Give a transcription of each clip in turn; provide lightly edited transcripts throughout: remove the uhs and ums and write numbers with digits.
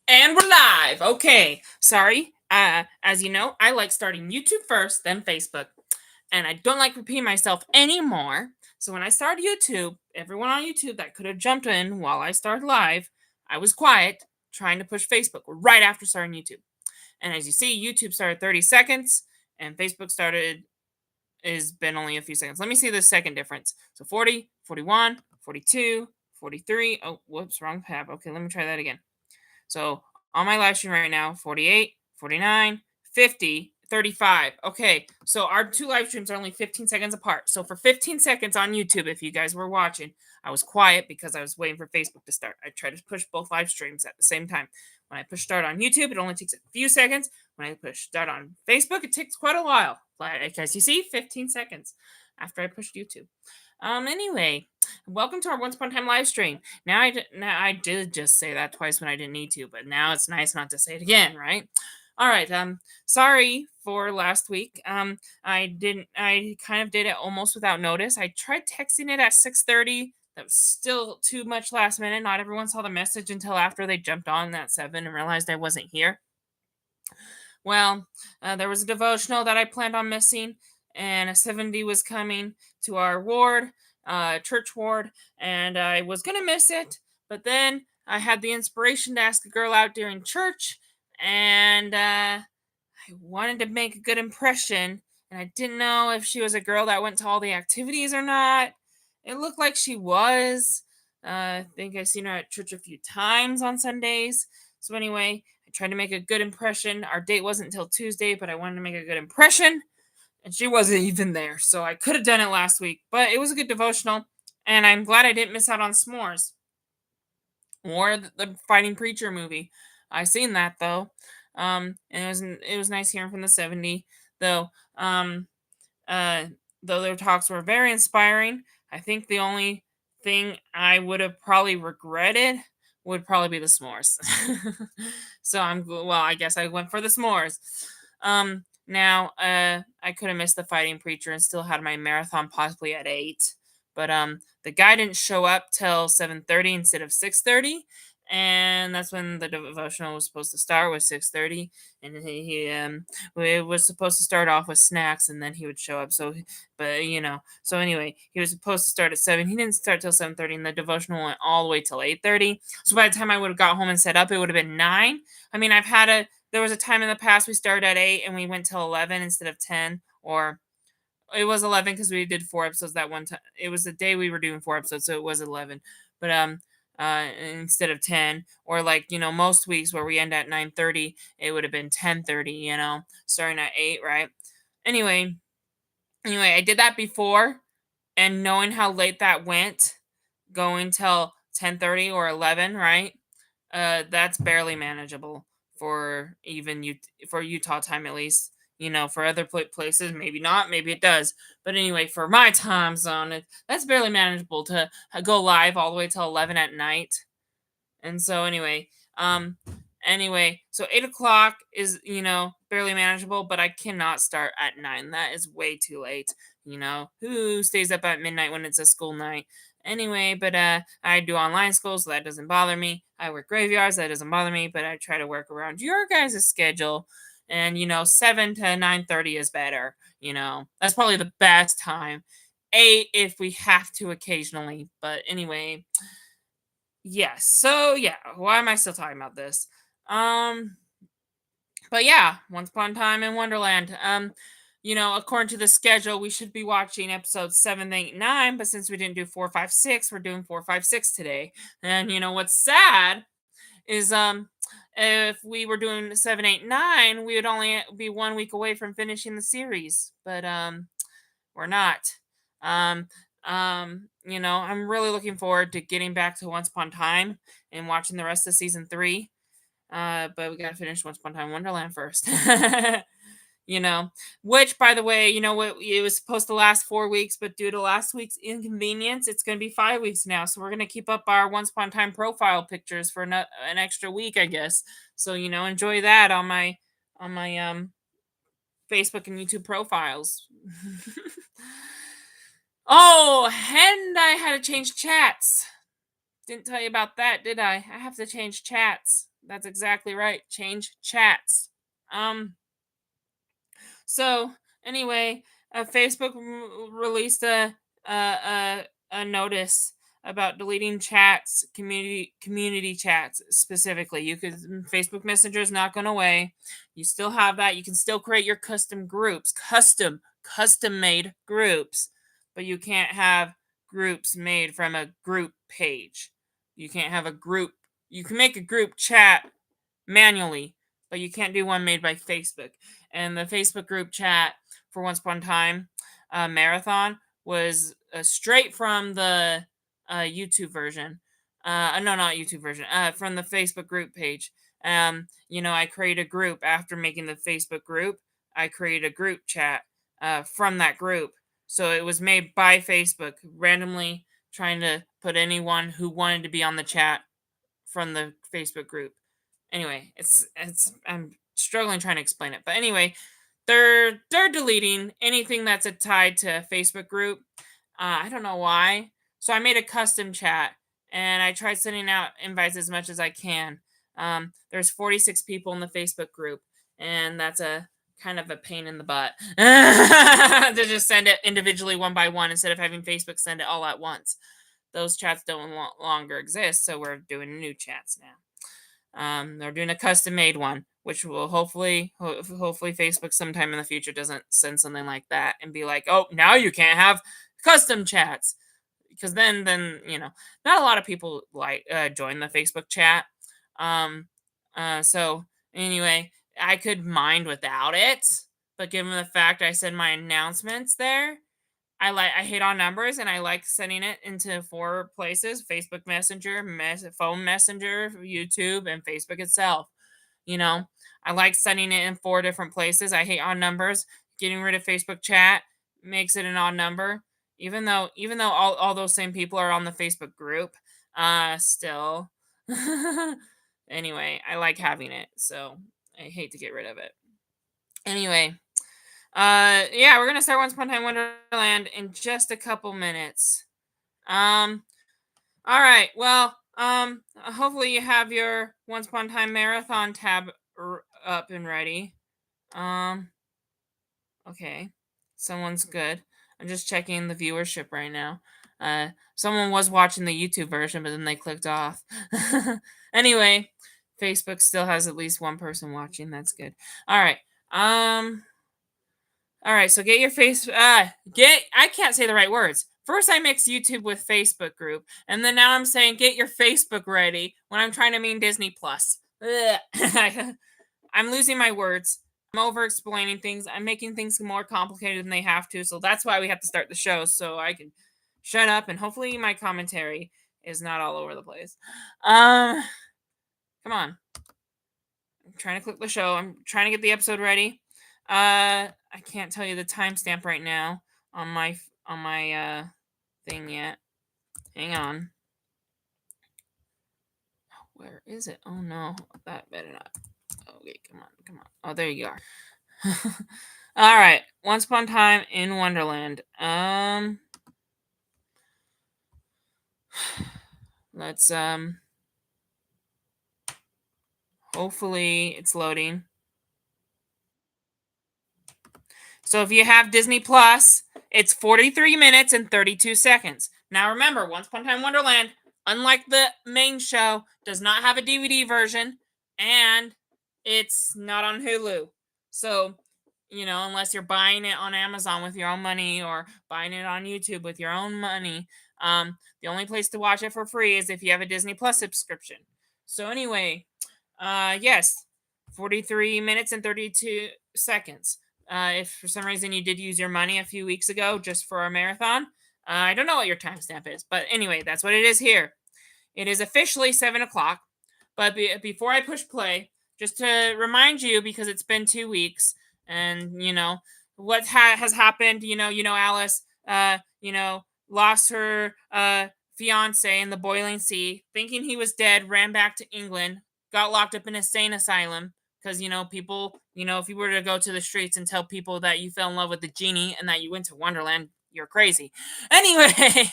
And we're live. Okay. Sorry. As you know, I like starting YouTube first, then Facebook. And I don't like repeating myself anymore. So when I started YouTube, everyone on YouTube that could have jumped in while I started live, I was quiet trying to push Facebook right after starting YouTube. And as you see, YouTube started 30 seconds and Facebook started has been only a few seconds. Let me see the second difference. So 40, 41, 42, 43. Oh, whoops, wrong tab. Okay, let me try that again. So on my live stream right now, 48, 49, 50, 35. Okay, so our two live streams are only 15 seconds apart. So for 15 seconds on YouTube, if you guys were watching, I was quiet because I was waiting for Facebook to start. I tried to push both live streams at the same time. When I push start on YouTube, it only takes a few seconds. When I push start on Facebook, it takes quite a while. Like as you see, 15 seconds after I pushed YouTube. Anyway, welcome to our Once Upon a Time live stream. Now I did just say that twice when I didn't need to, but now it's nice not to say it again, right? All right. Sorry for last week. I kind of did it almost without notice. I tried texting it at 6:30. That was still too much last minute. Not everyone saw the message until after they jumped on at 7 and realized I wasn't here. Well, there was a devotional that I planned on missing, and a 70 was coming to our ward, church ward, and I was going to miss it. But then I had the inspiration to ask a girl out during church, and I wanted to make a good impression, and I didn't know if she was a girl that went to all the activities or not. It looked like she was. I think I've seen her at church a few times on Sundays. So, anyway, I tried to make a good impression. Our date wasn't until Tuesday, but I wanted to make a good impression, and she wasn't even there. So, I could have done it last week, but it was a good devotional, and I'm glad I didn't miss out on s'mores or the Fighting Preacher movie. I seen that though, and it was nice hearing from the 70 though. Uh, though their talks were very inspiring, I think the only thing I would have probably regretted would probably be the s'mores. So well, I guess I went for the s'mores. Now, I could have missed the Fighting Preacher and still had my marathon possibly at 8. But the guy didn't show up till 7:30 instead of 6:30, and that's when the devotional was supposed to start, was 6:30, and it was supposed to start off with snacks, and then he would show up. So, but so anyway, he was supposed to start at 7. He didn't start till 7:30, and the devotional went all the way till 8:30. So by the time I would have got home and set up, it would have been 9. I mean, there was a time in the past we started at 8 and we went till 11 instead of 10, or it was 11 because we did 4 episodes that one time. It was the day we were doing 4 episodes, so it was 11. But instead of 10, or like most weeks where we end at 9:30, it would have been 10:30. Starting at 8, right? Anyway, I did that before, and knowing how late that went, going till 10:30 or 11, right? That's barely manageable for even for Utah time, at least. For other places, maybe not, maybe it does. But anyway, for my time zone, that's barely manageable to go live all the way till 11 at night. And so so 8 o'clock is barely manageable, but I cannot start at 9. That is way too late. Who stays up at midnight when it's a school night? Anyway, but I do online school, so that doesn't bother me. I work graveyards, that doesn't bother me, but I try to work around your guys' schedule. And 7 to 9:30 is better. That's probably the best time. 8 if we have to occasionally, but anyway. Yes. So yeah, why am I still talking about this? Um, but yeah, Once Upon a Time in Wonderland. According to the schedule, we should be watching episodes 7, 8, 9, but since we didn't do 4, 5, 6, we're doing 4, 5, 6 today. And what's sad is if we were doing 7, 8, 9, we would only be 1 week away from finishing the series. But we're not. Um, I'm really looking forward to getting back to Once Upon a Time and watching the rest of season 3. But we gotta finish Once Upon a Time Wonderland first. Which, by the way, what, it was supposed to last 4 weeks, but due to last week's inconvenience, it's gonna be 5 weeks now. So we're gonna keep up our Once Upon a Time profile pictures for an extra week, I guess. So enjoy that on my Facebook and YouTube profiles. Oh, and I had to change chats. Didn't tell you about that, did I? I have to change chats. That's exactly right. Change chats. Um, so anyway, Facebook released a notice about deleting chats, community chats specifically. You could Facebook Messenger is not going away. You still have that. You can still create your custom groups, custom made groups, but you can't have groups made from a group page. You can't have a group. You can make a group chat manually, but you can't do one made by Facebook. And the Facebook group chat for Once Upon a Time Marathon was straight from the YouTube version. No, not YouTube version. From the Facebook group page. I create a group after making the Facebook group. I create a group chat from that group. So it was made by Facebook, randomly trying to put anyone who wanted to be on the chat from the Facebook group. Anyway, it's I'm struggling trying to explain it. But anyway, they're deleting anything that's tied to a Facebook group. I don't know why. So I made a custom chat and I tried sending out invites as much as I can. There's 46 people in the Facebook group, and that's a kind of a pain in the butt to just send it individually one by one instead of having Facebook send it all at once. Those chats don't longer exist, so we're doing new chats now. They're doing a custom made one, which will hopefully Facebook sometime in the future doesn't send something like that and be like, oh, now you can't have custom chats, because then not a lot of people join the Facebook chat. So anyway, I could mind without it, but given the fact I send my announcements there, I hate on numbers and I like sending it into 4 places: Facebook Messenger, phone Messenger, YouTube, and Facebook itself. You know, I like sending it in 4 different places. I hate odd numbers. Getting rid of Facebook chat makes it an odd number. Even though all those same people are on the Facebook group, still. Anyway, I like having it, so I hate to get rid of it. Anyway, yeah, we're gonna start Once Upon a Time Wonderland in just a couple minutes. All right. Well, hopefully you have your Once Upon a Time Marathon tab up and ready. Okay, someone's good. I'm just checking the viewership right now. Someone was watching the YouTube version, but then they clicked off. Anyway, Facebook still has at least one person watching. That's good. All right. All right, so get your I can't say the right words. First I mixed YouTube with Facebook group, and then now I'm saying get your Facebook ready when I'm trying to mean Disney Plus. I'm losing my words. I'm over explaining things. I'm making things more complicated than they have to, so that's why we have to start the show so I can shut up and hopefully my commentary is not all over the place. Come on. I'm trying to click the show. I'm trying to get the episode ready. I can't tell you the timestamp right now on my thing yet. Hang on. Where is it? Oh no, that better not. Okay, come on. Oh, there you are. All right, Once Upon a Time in Wonderland. Let's hopefully it's loading. So if you have Disney Plus, it's 43 minutes and 32 seconds. Now remember, Once Upon a Time Wonderland, unlike the main show, does not have a DVD version, and it's not on Hulu. So, unless you're buying it on Amazon with your own money or buying it on YouTube with your own money, the only place to watch it for free is if you have a Disney Plus subscription. So anyway, yes, 43 minutes and 32 seconds. If for some reason you did use your money a few weeks ago just for a marathon, I don't know what your timestamp is, but anyway, that's what it is here. It is officially 7 o'clock, but before I push play, just to remind you, because it's been 2 weeks, and what has happened. Alice, lost her fiance in the boiling sea, thinking he was dead, ran back to England, got locked up in a insane asylum. Because people, if you were to go to the streets and tell people that you fell in love with the genie and that you went to Wonderland, you're crazy. Anyway,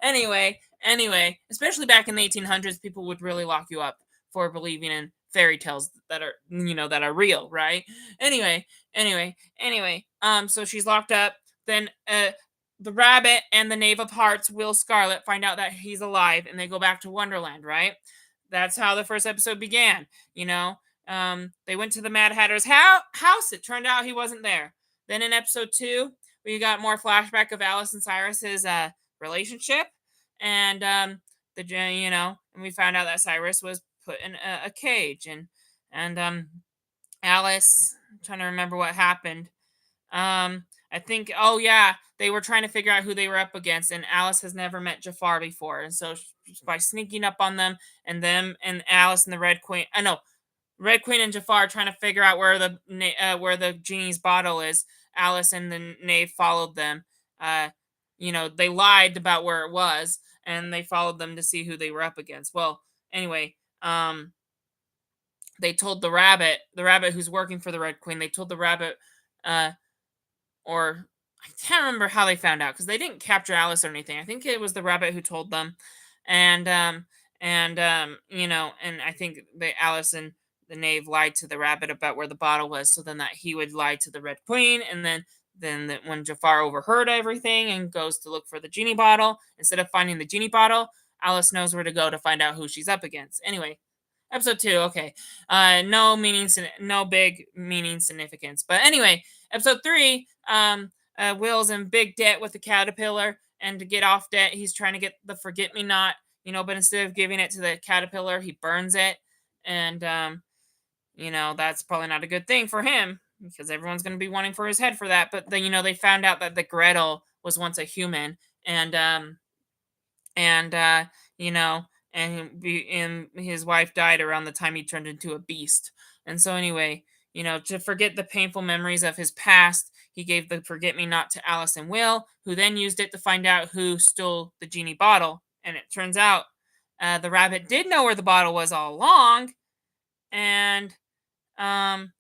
anyway, especially back in the 1800s, people would really lock you up for believing in fairy tales that are that are real, right? Anyway, so she's locked up. Then the rabbit and the knave of hearts, Will Scarlet, find out that he's alive, and they go back to Wonderland, right? That's how the first episode began. You know, they went to the Mad Hatter's house. It turned out he wasn't there. Then in episode 2, we got more flashback of Alice and Cyrus's relationship, and and we found out that Cyrus was put in a cage, and Alice. I'm trying to remember what happened. I think, oh yeah, they were trying to figure out who they were up against, and Alice has never met Jafar before, and so by sneaking up on them, and Alice and the Red Queen, I know Red Queen and Jafar trying to figure out where the genie's bottle is. Alice and the knave followed them. Uh, they lied about where it was, and they followed them to see who they were up against. Well, anyway, they told the rabbit who's working for the Red Queen. They told the rabbit, uh, or I can't remember how they found out because they didn't capture Alice or anything. I think it was the rabbit who told them, and and I think Alice and the knave lied to the rabbit about where the bottle was, so then that he would lie to the Red Queen, and when Jafar overheard everything and goes to look for the genie bottle, instead of finding the genie bottle, Alice knows where to go to find out who she's up against. Anyway, episode 2, okay. No big meaning significance. But anyway, episode 3, Will's in big debt with the caterpillar, and to get off debt, he's trying to get the forget me not, but instead of giving it to the caterpillar, he burns it. And that's probably not a good thing for him because everyone's going to be wanting for his head for that. But then, they found out that the Gretel was once a human, and and you know and his wife died around the time he turned into a beast. And so anyway, to forget the painful memories of his past, he gave the forget me not to Alice and Will, who then used it to find out who stole the genie bottle. And it turns out the rabbit did know where the bottle was all along. And um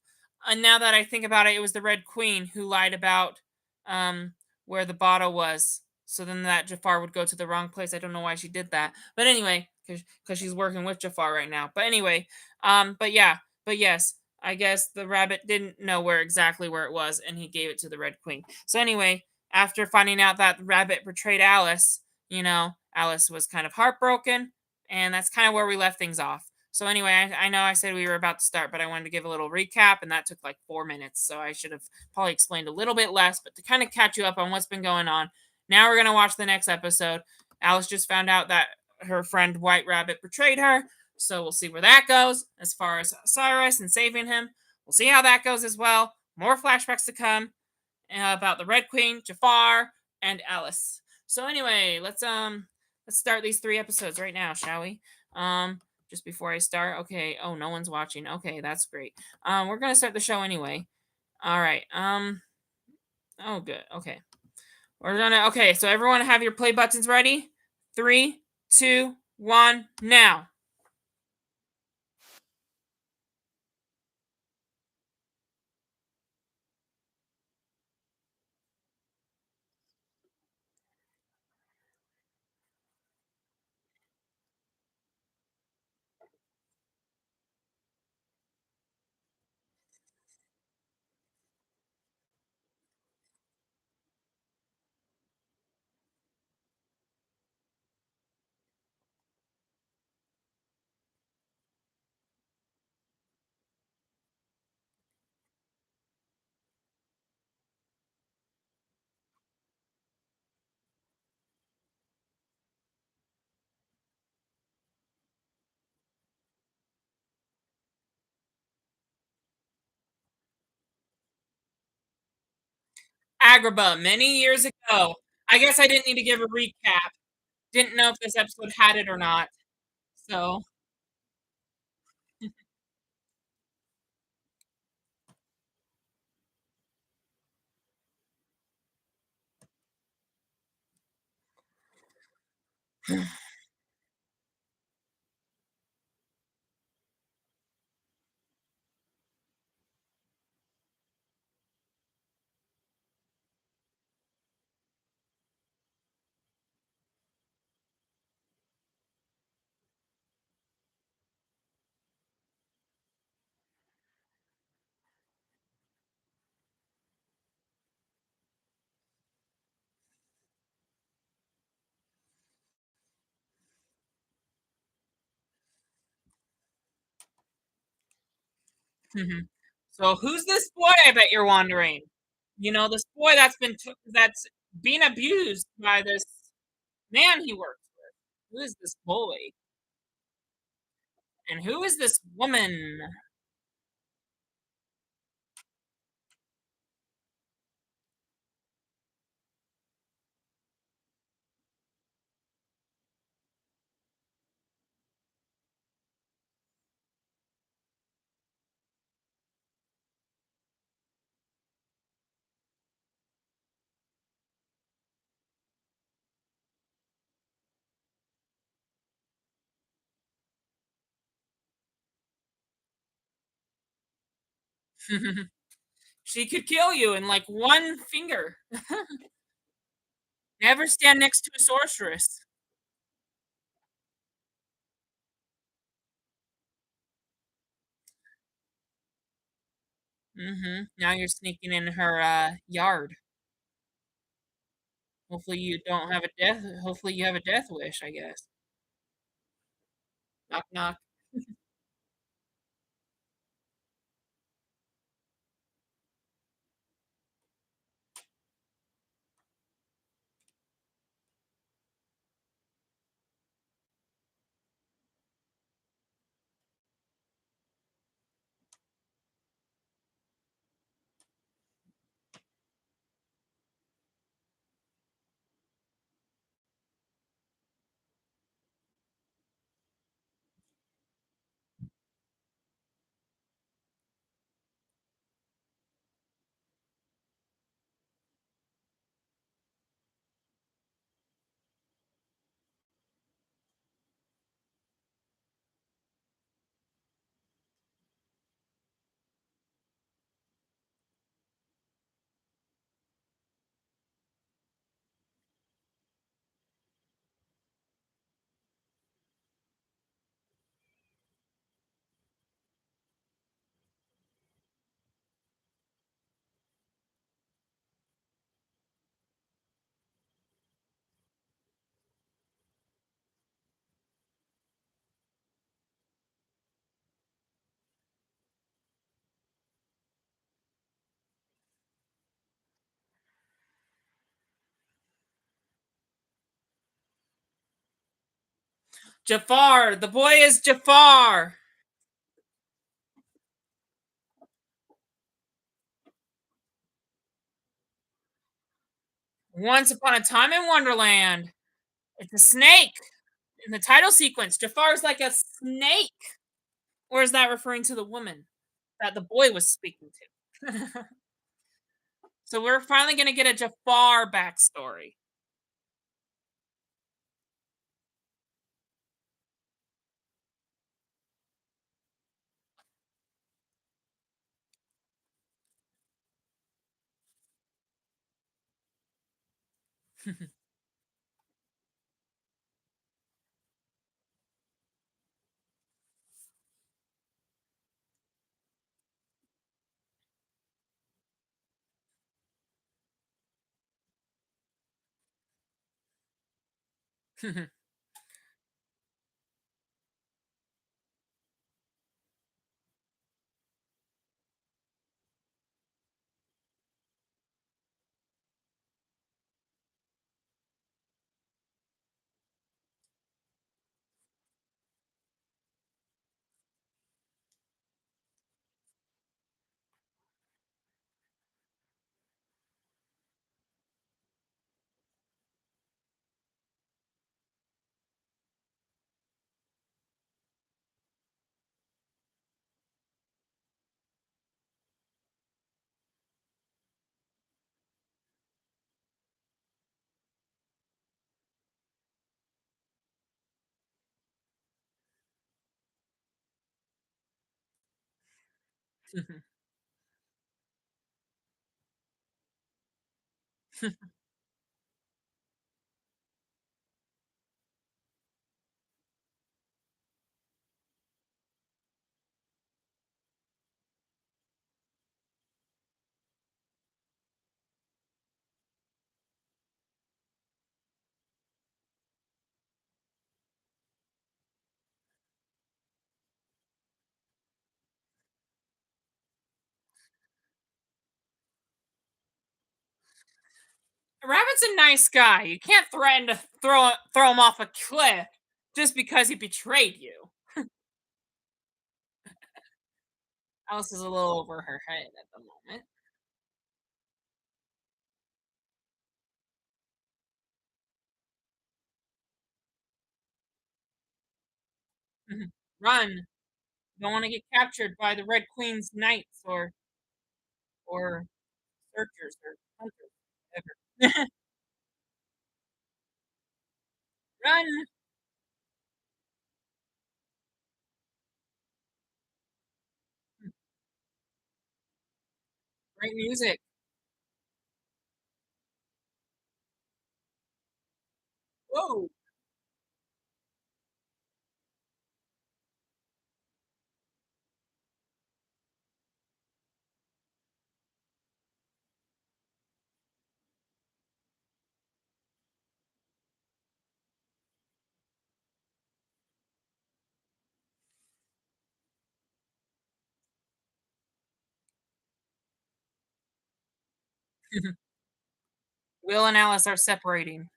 and now that I think about it, it was the Red Queen who lied about um where the bottle was. So then that Jafar would go to the wrong place. I don't know why she did that. But anyway, because she's working with Jafar right now. But anyway, but yeah, but yes, I guess the rabbit didn't know exactly where it was, and he gave it to the Red Queen. So anyway, after finding out that the rabbit betrayed Alice, Alice was kind of heartbroken, and that's kind of where we left things off. So anyway, I know I said we were about to start, but I wanted to give a little recap, and that took like 4 minutes. So I should have probably explained a little bit less, but to kind of catch you up on what's been going on. Now we're gonna watch the next episode. Alice just found out that her friend White Rabbit betrayed her, so we'll see where that goes. As far as Cyrus and saving him, we'll see how that goes as well. More flashbacks to come about the Red Queen, Jafar, and Alice. So anyway, let's start these 3 episodes right now, shall we? Just before I start, okay. Oh, no one's watching. Okay, that's great. We're gonna start the show anyway. All right. Oh, good. Okay. Okay. So everyone, have your play buttons ready. 3, 2, 1, now. Agrabah, many years ago. I guess I didn't need to give a recap. Didn't know if this episode had it or not. So. Mhm. So who's this boy, I bet you're wondering? This boy that's being abused by this man he works with. Who is this boy? And who is this woman? She could kill you in like one finger. Never stand next to a sorceress. Now you're sneaking in her yard. Hopefully you have a death wish, I guess. Knock knock. Jafar, the boy is Jafar. Once upon a time in Wonderland. It's a snake. In the title sequence, Jafar's like a snake. Or is that referring to the woman that the boy was speaking to? So we're finally going to get a Jafar backstory. Rabbit's a nice guy. You can't threaten to throw him off a cliff just because he betrayed you. Alice is a little over her head at the moment. Mhm. Run! Don't want to get captured by the Red Queen's knights or searchers or hunters, whatever. Run! Great music. Whoa! Will and Alice are separating.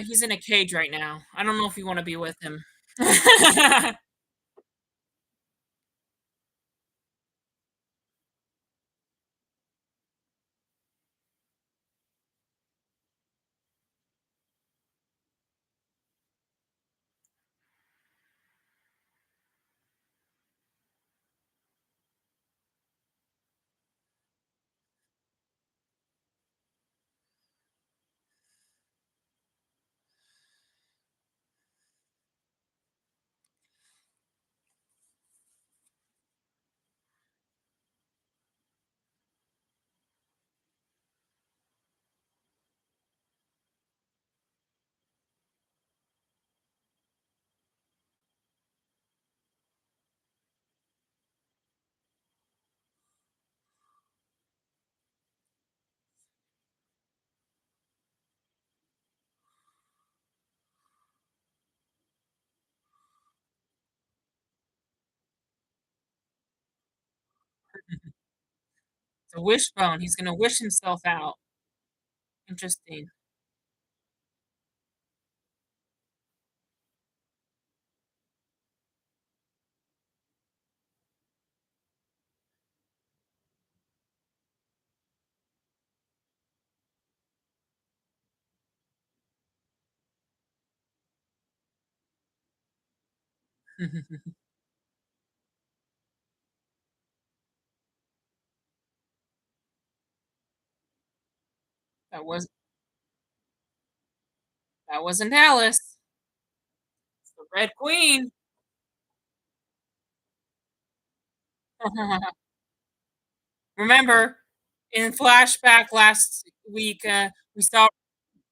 He's in a cage right now. I don't know if you want to be with him. It's a wishbone. He's gonna wish himself out. Interesting. That was that wasn't Alice. It's the Red Queen. Remember, in flashback last week, we saw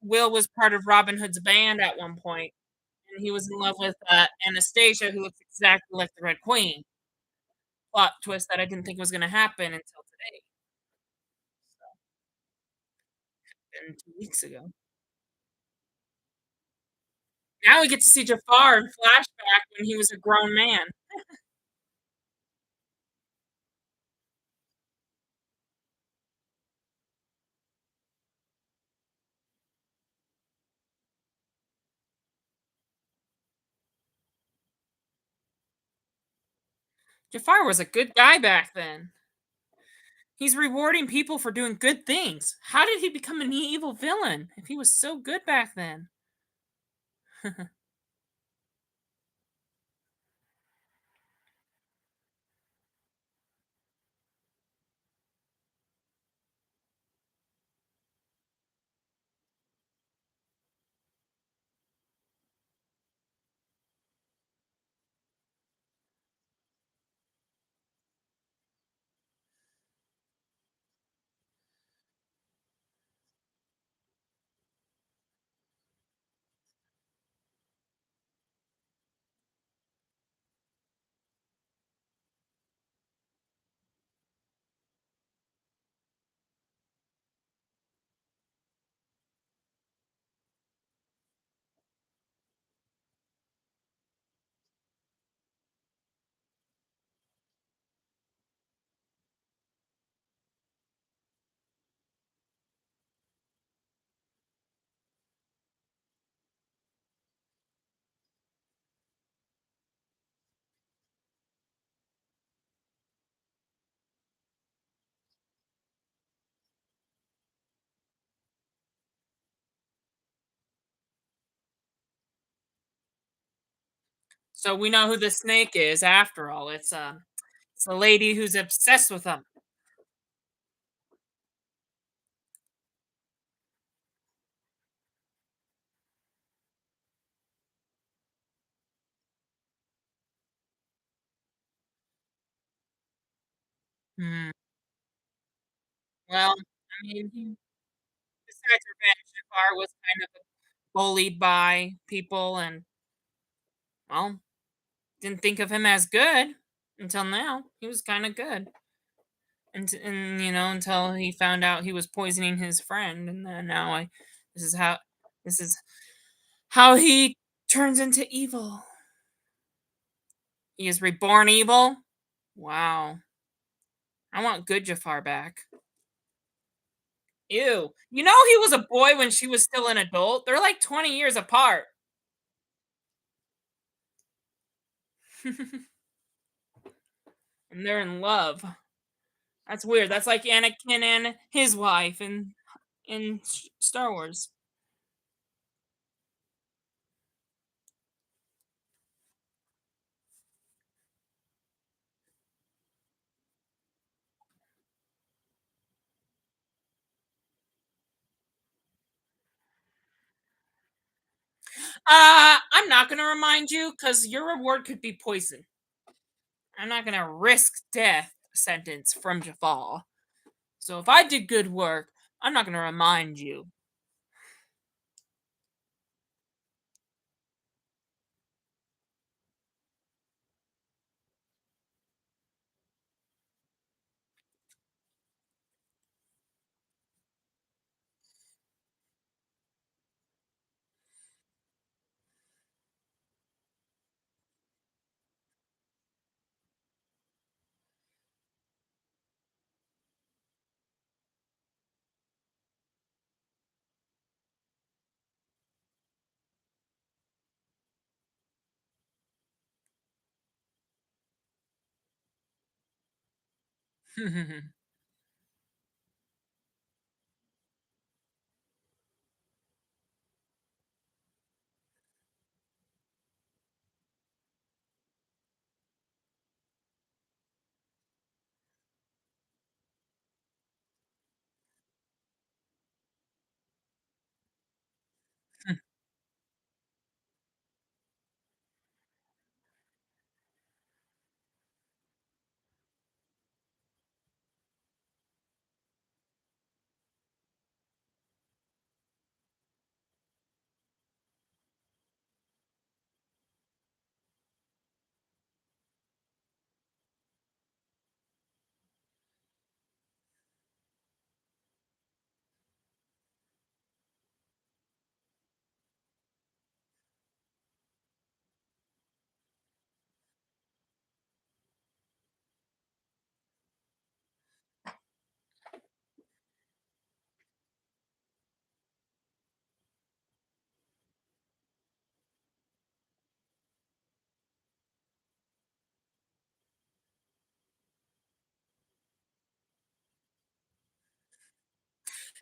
Will was part of Robin Hood's band at one point, and he was in love with Anastasia, who looks exactly like the Red Queen. Plot twist that I didn't think was going to happen until today, and 2 weeks ago. Now we get to see Jafar in flashback when he was a grown man. Jafar was a good guy back then. He's rewarding people for doing good things. How did he become an evil villain if he was so good back then? So we know who the snake is after all. It's a lady who's obsessed with him. Hmm. Well, I mean, besides revenge, Jafar was kind of bullied by people, and well, didn't think of him as good until now. He was kind of good, and until he found out he was poisoning his friend, and then now I, this is how, this is how he turns into evil. He is reborn evil. Wow, I want good Jafar back. Ew. You know he was a boy when she was still an adult? They're like 20 years apart. And they're in love. That's weird. That's like Anakin and his wife in Star Wars. I'm not gonna remind you because your reward could be poison. I'm not gonna risk death sentence from Jafar. So if I did good work, I'm not gonna remind you.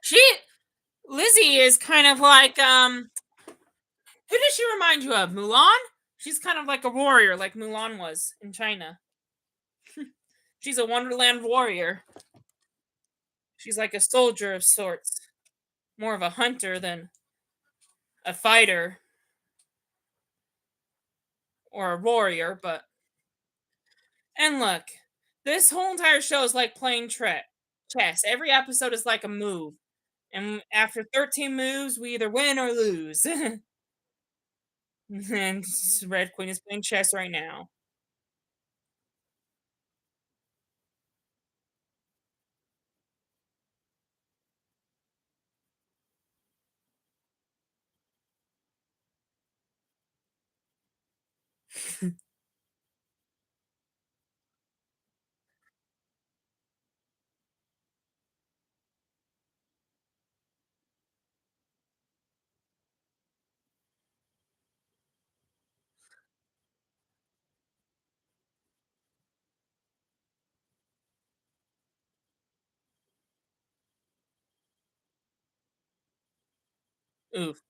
she Lizzie is kind of like who does she remind you of? Mulan? She's kind of like a warrior, like Mulan was in China. She's a Wonderland warrior. She's like a soldier of sorts, more of a hunter than a fighter or a warrior. But and look, this whole entire show is like playing chess. Every episode is like a move, and after 13 moves, we either win or lose. And Red Queen is playing chess right now. Oof.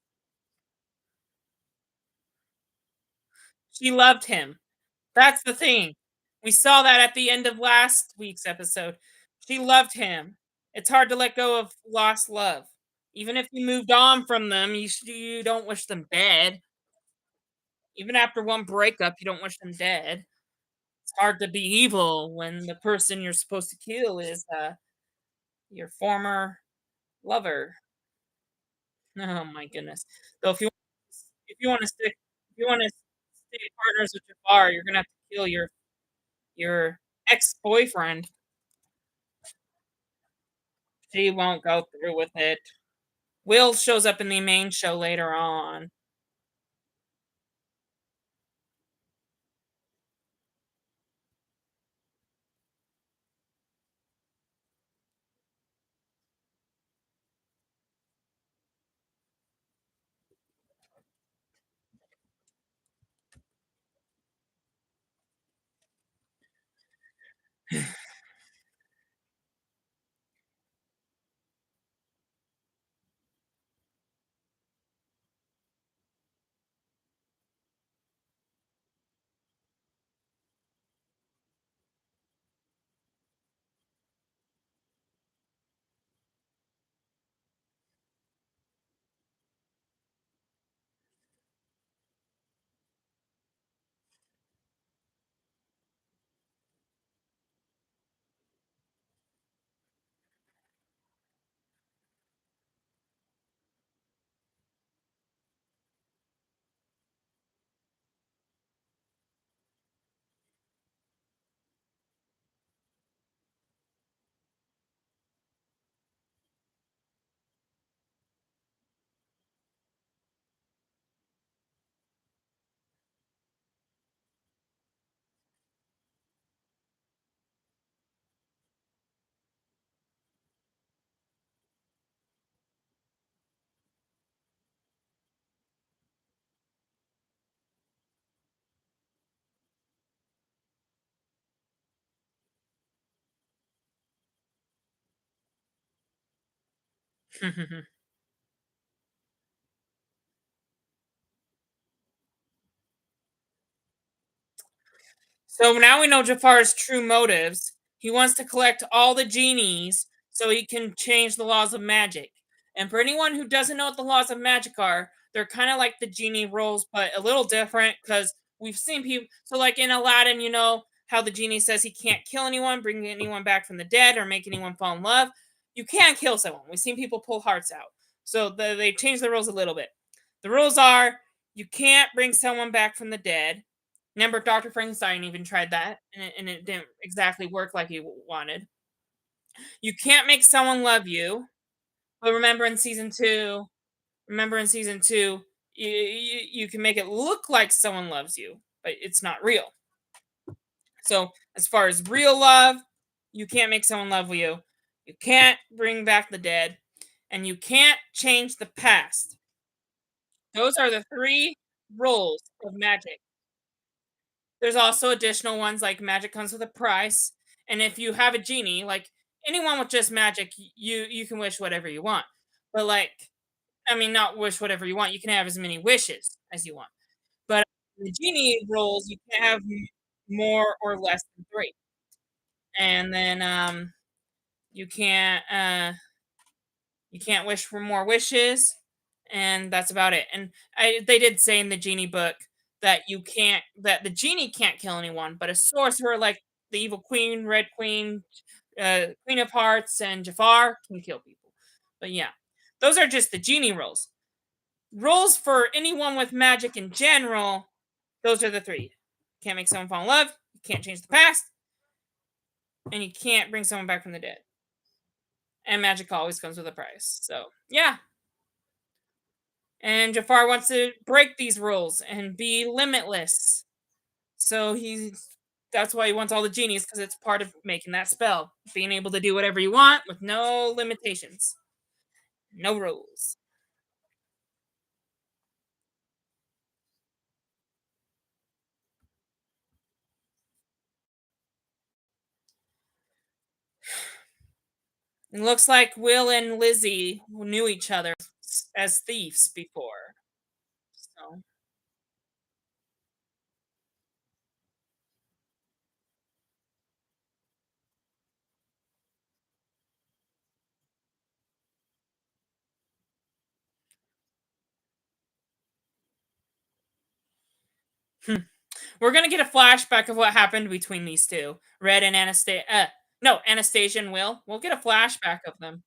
She loved him. That's the thing. We saw that at the end of last week's episode. She loved him. It's hard to let go of lost love. Even if you moved on from them, you don't wish them dead. Even after one breakup, you don't wish them dead. It's hard to be evil when the person you're supposed to kill is your former lover. Oh my goodness. So if you want to stick if you want to stay partners with Jafar, you're gonna have to kill your ex boyfriend. She won't go through with it. Will shows up in the main show later on. So now we know Jafar's true motives. He wants to collect all the genies so he can change the laws of magic. And for anyone who doesn't know what the laws of magic are, they're kind of like the genie rules, but a little different because we've seen people. So, like in Aladdin, you know how the genie says he can't kill anyone, bring anyone back from the dead, or make anyone fall in love. You can't kill someone. We've seen people pull hearts out. So they changed the rules a little bit. The rules are you can't bring someone back from the dead. Remember, Dr. Frankenstein even tried that, and it didn't exactly work like he wanted. You can't make someone love you, but remember in season two, you can make it look like someone loves you, but it's not real. So, as far as real love, you can't make someone love you. You can't bring back the dead, and you can't change the past. Those are the three rules of magic. There's also additional ones like magic comes with a price, and if you have a genie, like anyone with just magic, you can wish whatever you want. But like, I mean, not wish whatever you want. You can have as many wishes as you want. But the genie rules, you can have more or less than three, and then you can't you can't wish for more wishes, and that's about it. And they did say in the genie book that the genie can't kill anyone, but a sorcerer like the evil queen, Red Queen, Queen of Hearts, and Jafar can kill people. But yeah, those are just the genie rules. Rules for anyone with magic in general. Those are the three. Can't make someone fall in love. You can't change the past, and you can't bring someone back from the dead. And magic always comes with a price. So yeah, and Jafar wants to break these rules and be limitless. So that's why he wants all the genies because it's part of making that spell, being able to do whatever you want with no limitations, no rules. It looks like Will and Lizzie knew each other as thieves before. So Hmm. We're gonna get a flashback of what happened between these two, Red and Anastasia. No, Anastasia and Will. We'll get a flashback of them.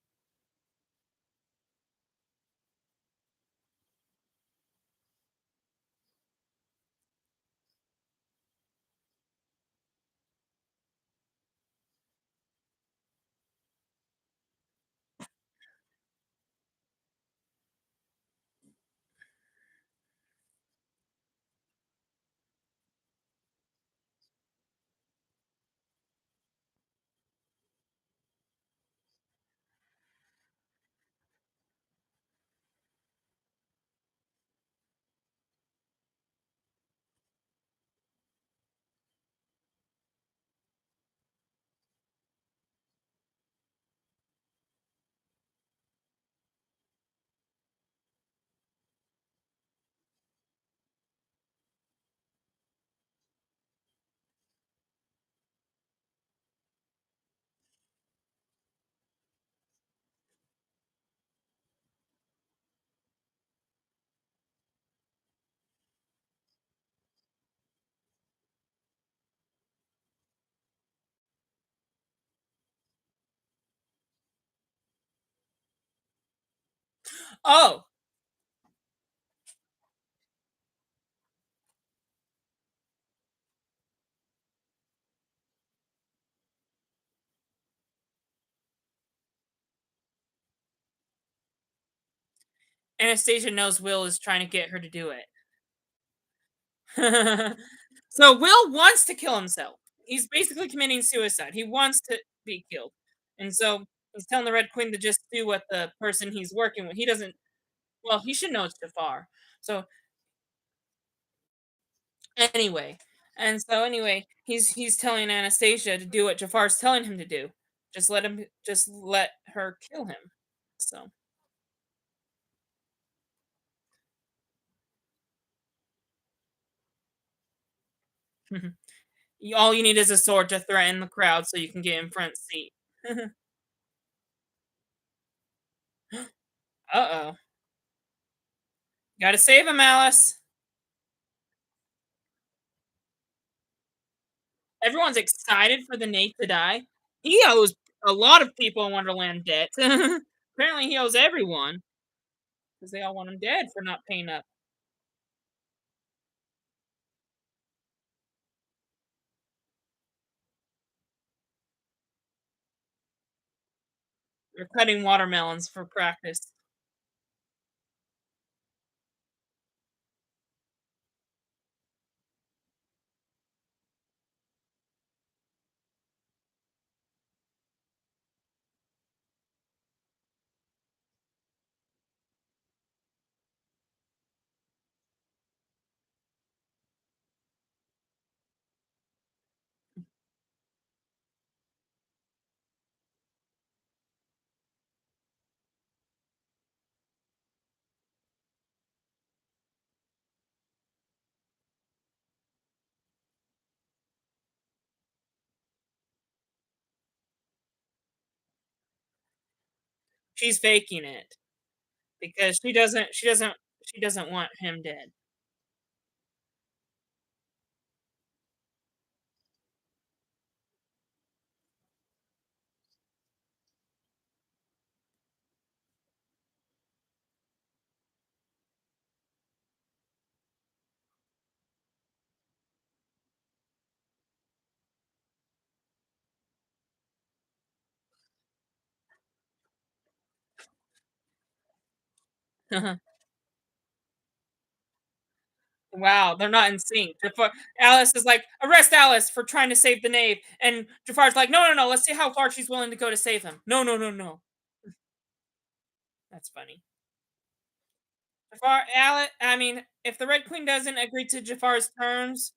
Oh, Anastasia knows Will is trying to get her to do it. So Will wants to kill himself. He's basically committing suicide. He wants to be killed. And so he's telling the Red Queen to just do what the person he's working with. He doesn't well, he should know it's Jafar. So anyway. And so anyway, he's telling Anastasia to do what Jafar's telling him to do. Just let her kill him. So all you need is a sword to threaten the crowd so you can get in front seat. Uh-oh. Gotta save him, Alice. Everyone's excited for the Nate to die. He owes a lot of people in Wonderland debt. Apparently, he owes everyone because they all want him dead for not paying up. They're cutting watermelons for practice. She's faking it because she doesn't want him dead. Wow, they're not in sync. Alice is like, arrest Alice for trying to save the knave, and Jafar's like, no, no, no. Let's see how far she's willing to go to save him. No, no, no, no. That's funny. Jafar, Alice. I mean, if the Red Queen doesn't agree to Jafar's terms,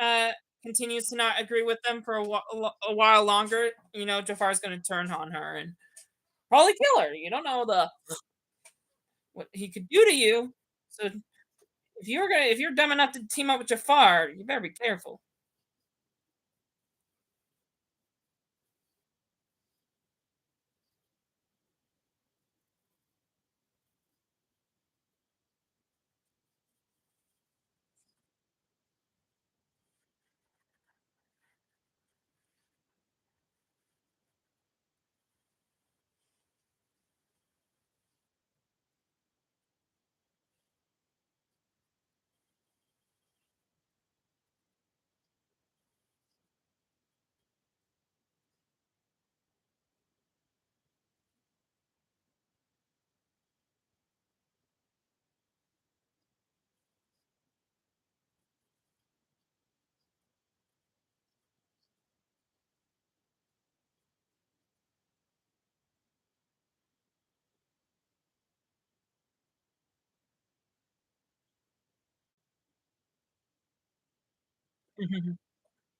uh, continues to not agree with them for a while longer, Jafar's going to turn on her and probably kill her. You don't know the what he could do to you. So if you're dumb enough to team up with Jafar, you better be careful.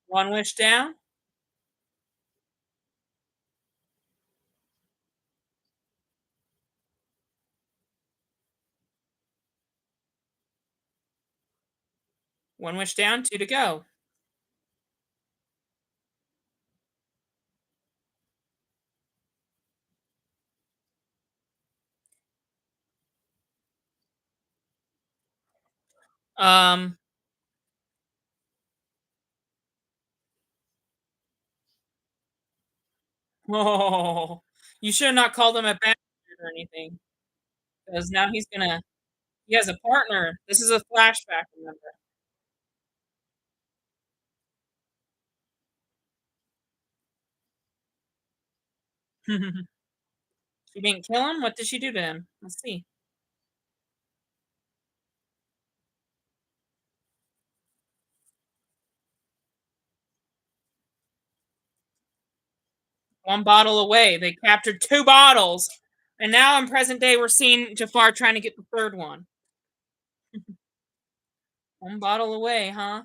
One wish down. One wish down. Two to go. Um. Oh, you should not called him a bastard or anything, because now he's gonna. He has a partner. This is a flashback. Remember. She didn't kill him. What did she do to him? Let's see. One bottle away. They captured two bottles, and now in present day, we're seeing Jafar trying to get the third one. One bottle away, huh?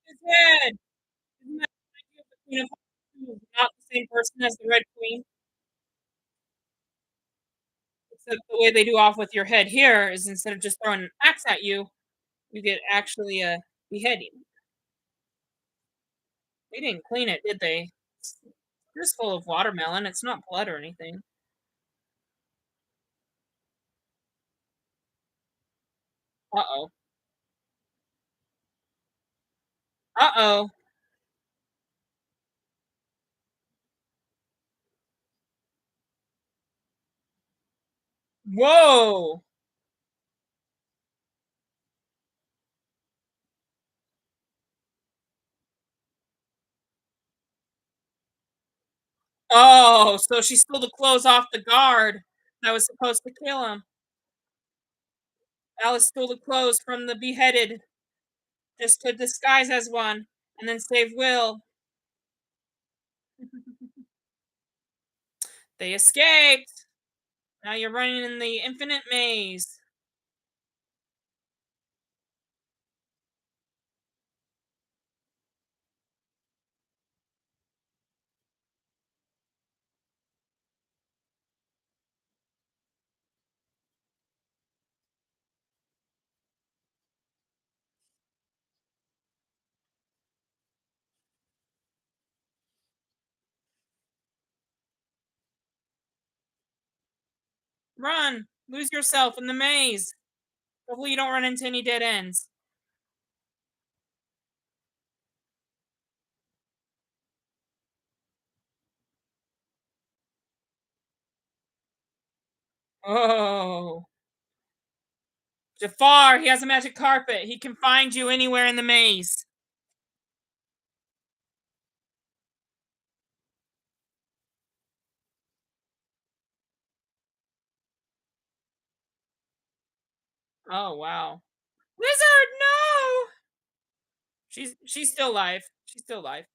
His head. Isn't that the idea of the Queen of Hearts, who is not the same person as the Red Queen? Except the way they do off with your head here is instead of just throwing an axe at you, you get actually a beheading. They didn't clean it, did they? It's just full of watermelon. It's not blood or anything. Uh oh. Uh oh. Whoa. Oh, so she stole the clothes off the guard that was supposed to kill him. Alice stole the clothes from the beheaded just to disguise as one and then save Will. They escaped. Now you're running in the infinite maze. Run. Lose yourself in the maze. Hopefully you don't run into any dead ends. Oh. Jafar, he has a magic carpet. He can find you anywhere in the maze. Oh, wow. Wizard, no! She's still alive. She's still alive.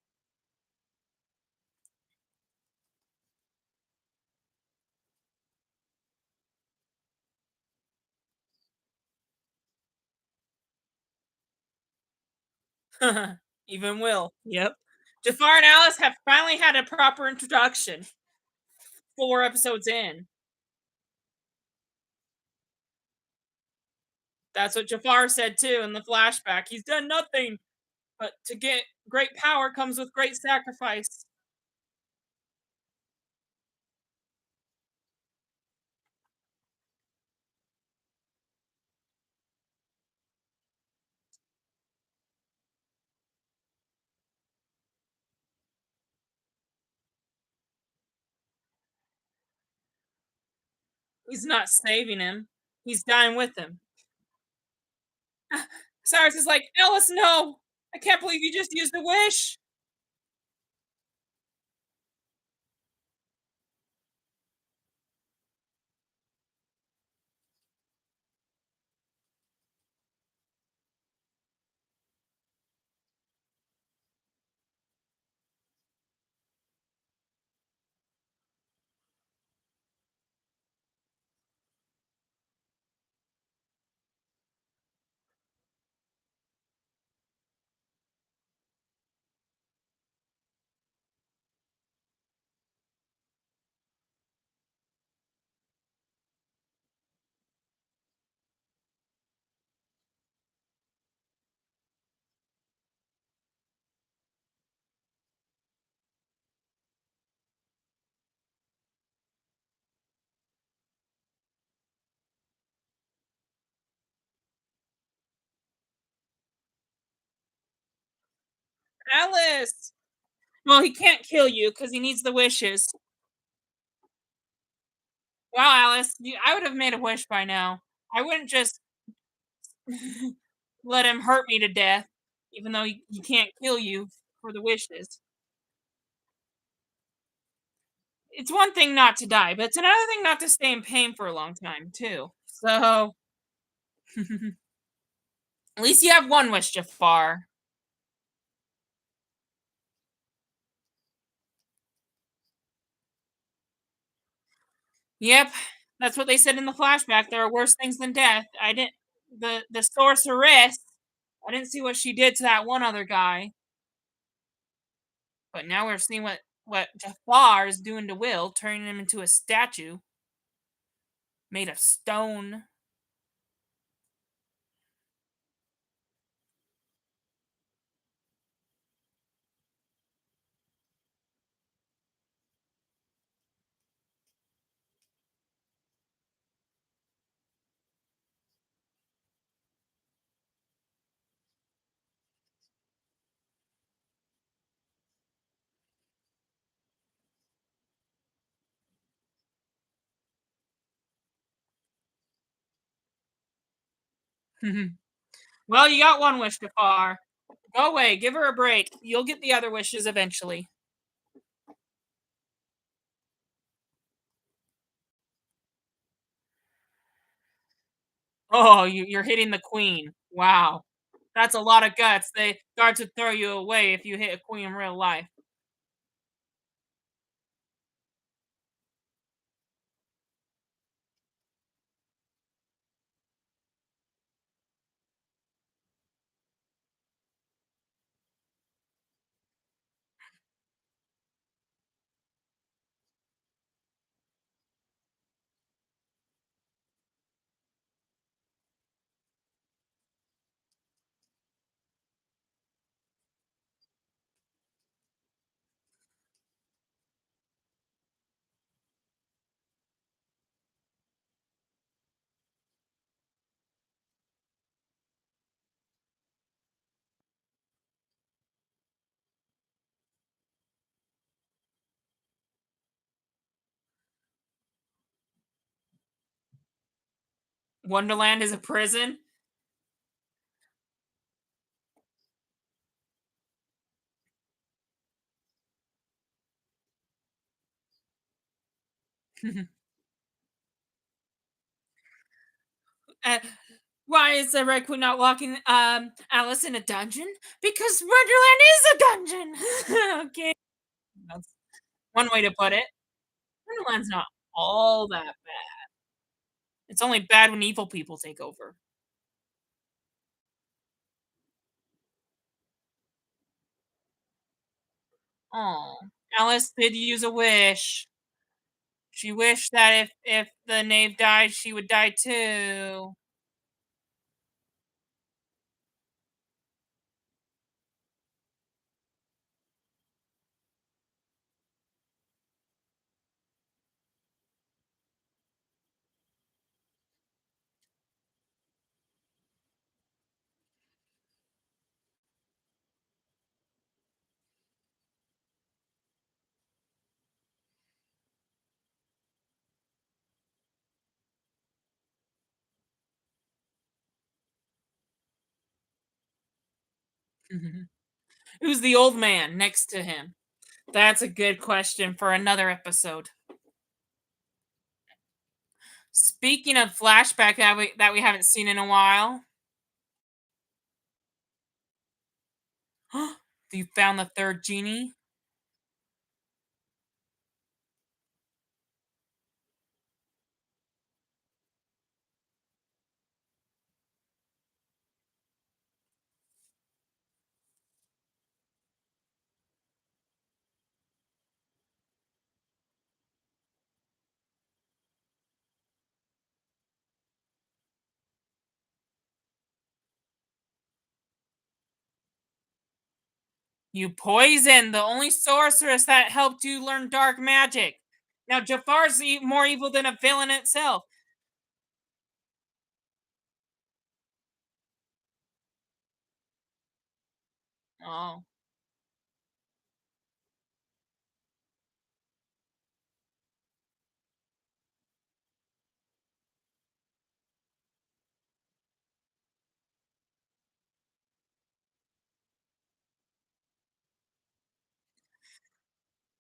Even Will. Yep. Jafar and Alice have finally had a proper introduction. 4 episodes in. That's what Jafar said too in the flashback. He's done nothing, but to get great power comes with great sacrifice. He's not saving him. He's dying with him. Cyrus is like, Alice, no! I can't believe you just used a wish. Alice! Well, he can't kill you because he needs the wishes. Wow, Alice, I would have made a wish by now. I wouldn't just let him hurt me to death, even though he can't kill you for the wishes. It's one thing not to die, but it's another thing not to stay in pain for a long time, too. So, at least you have one wish, Jafar. Yep, that's what they said in the flashback. There are worse things than death. I didn't. The sorceress. I didn't see what she did to that one other guy, but now we're seeing what Jafar is doing to Will, turning him into a statue made of stone. Well, you got one wish, Jafar. Go away. Give her a break. You'll get the other wishes eventually. Oh, you're hitting the queen. Wow. That's a lot of guts. They guards would throw you away if you hit a queen in real life. Wonderland is a prison. uh, why is the Red Queen not locking Alice in a dungeon? Because Wonderland is a dungeon. Okay, that's one way to put it. Wonderland's not all that bad. It's only bad when evil people take over. Oh, Alice did use a wish. She wished that if the knave died, she would die too. Who's the old man next to him? That's a good question for another episode. Speaking of flashback that we haven't seen in a while, you found the third genie. You poisoned the only sorceress that helped you learn dark magic. Now Jafar's more evil than a villain itself. Oh.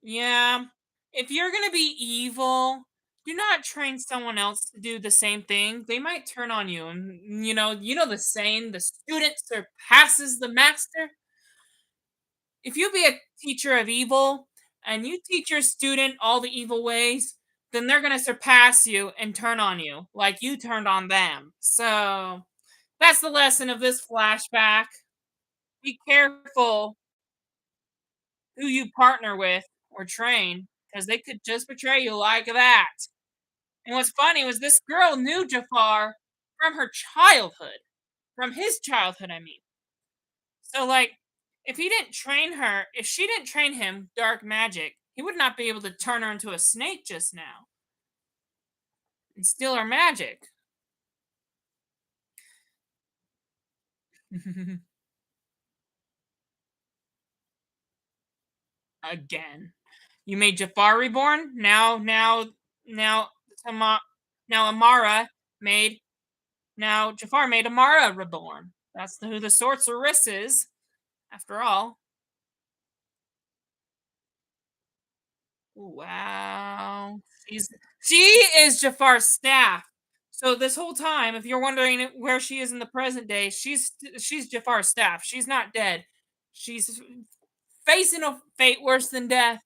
Yeah. If you're gonna be evil, do not train someone else to do the same thing. They might turn on you. And you know the saying, the student surpasses the master. If you be a teacher of evil and you teach your student all the evil ways, then they're gonna surpass you and turn on you like you turned on them. So that's the lesson of this flashback. Be careful who you partner with or train, because they could just betray you like that. And what's funny was this girl knew Jafar from her childhood, from his childhood, I mean. So, like, if she didn't train him dark magic, he would not be able to turn her into a snake just now and steal her magic. Again. You made Jafar reborn. Now, Tama- now Amara made Now Jafar made Amara reborn. That's who the sorceress is, after all. Wow. She's she is Jafar's staff. So this whole time, if you're wondering where she is in the present day, she's Jafar's staff. She's not dead. She's facing a fate worse than death,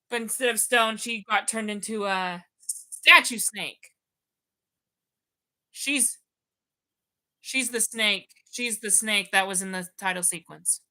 but instead of stone, she got turned into a statue snake. She's she's the snake. She's the snake that was in the title sequence.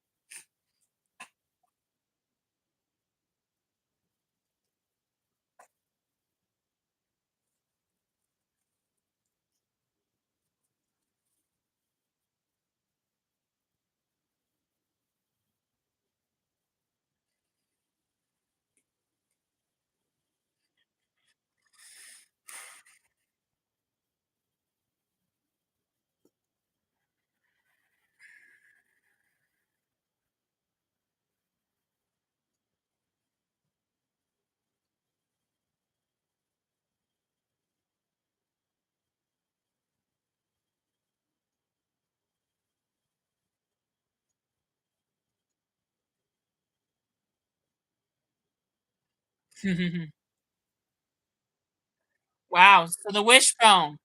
Wow. So the wishbone.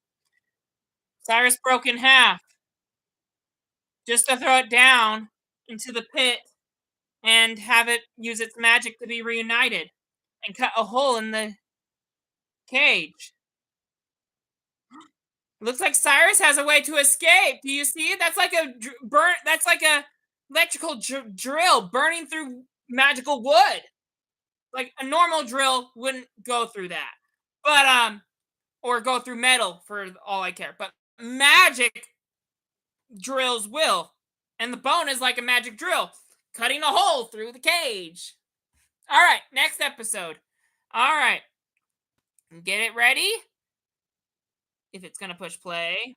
Cyrus broke in half just to throw it down into the pit and have it use its magic to be reunited and cut a hole in the cage. Looks like Cyrus has a way to escape. Do you see it? That's like a burn. That's like a electrical drill burning through magical wood. Like a normal drill wouldn't go through that, but or go through metal for all I care. But magic drills will, and the bone is like a magic drill, cutting a hole through the cage. All right, next episode. All right, get it ready. If it's gonna push play.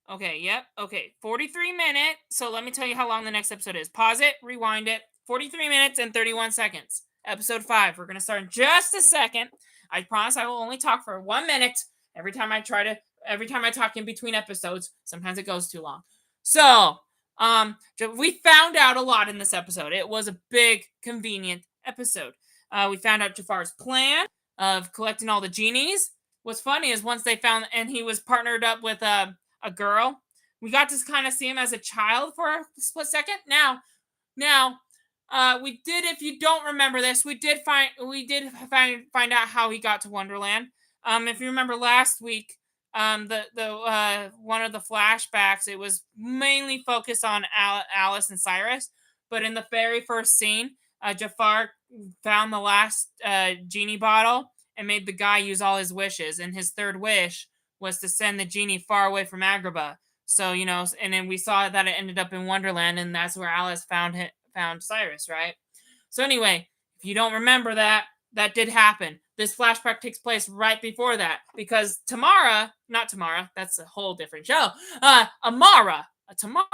Okay, yep. Okay, 43 minutes. So let me tell you how long the next episode is. Pause it, rewind it. 43 minutes and 31 seconds. Episode 5. We're going to start in just a second. I promise I will only talk for 1 minute every time I talk in between episodes. Sometimes it goes too long. So, we found out a lot in this episode. It was a big convenient episode. We found out Jafar's plan of collecting all the genies. What's funny is once they found and he was partnered up with a girl. We got to kind of see him as a child for a split second. Now, we did. If you don't remember this, we did find out how he got to Wonderland. If you remember last week, the one of the flashbacks, it was mainly focused on Alice and Cyrus, but in the very first scene, Jafar found the last genie bottle and made the guy use all his wishes, and his third wish was to send the genie far away from Agrabah. So and then we saw that it ended up in Wonderland, and that's where Alice found Cyrus, right? So anyway, if you don't remember that, that did happen. This flashback takes place right before that because not Tamara, that's a whole different show. Tamara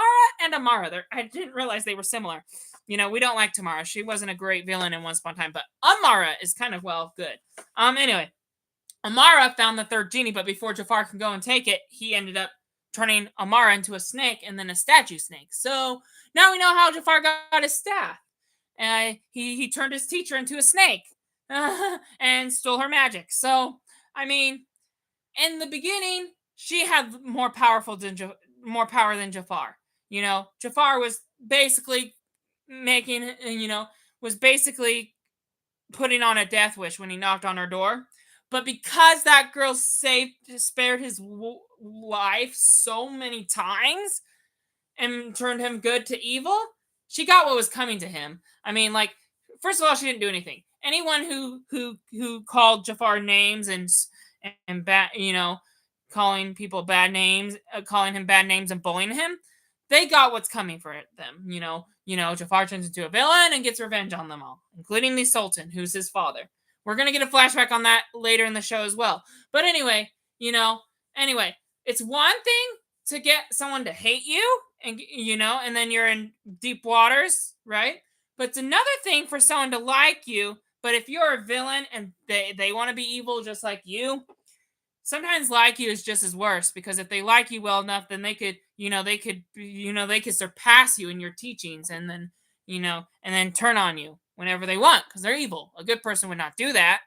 and Amara. I didn't realize they were similar. We don't like Tamara. She wasn't a great villain in Once Upon a Time, but Amara is kind of good. Anyway, Amara found the third genie, but before Jafar can go and take it, he ended up turning Amara into a snake and then a statue snake. So now we know how Jafar got his staff. He turned his teacher into a snake and stole her magic. So I mean, in the beginning, she had more power than Jafar. You know, Jafar was basically making was basically putting on a death wish when he knocked on her door. But because that girl spared his life so many times, and turned him good to evil, she got what was coming to him. I mean, like, first of all, she didn't do anything. Anyone who called Jafar names and bad, calling people bad names, calling him bad names and bullying him, they got what's coming for them. Jafar turns into a villain and gets revenge on them all, including the Sultan, who's his father. We're gonna get a flashback on that later in the show as well. But anyway, it's one thing to get someone to hate you, and then you're in deep waters, right? But it's another thing for someone to like you. But if you're a villain and they want to be evil just like you, sometimes like you is just as worse, because if they like you well enough, then they could surpass you in your teachings, and then turn on you whenever they want, because they're evil. A good person would not do that.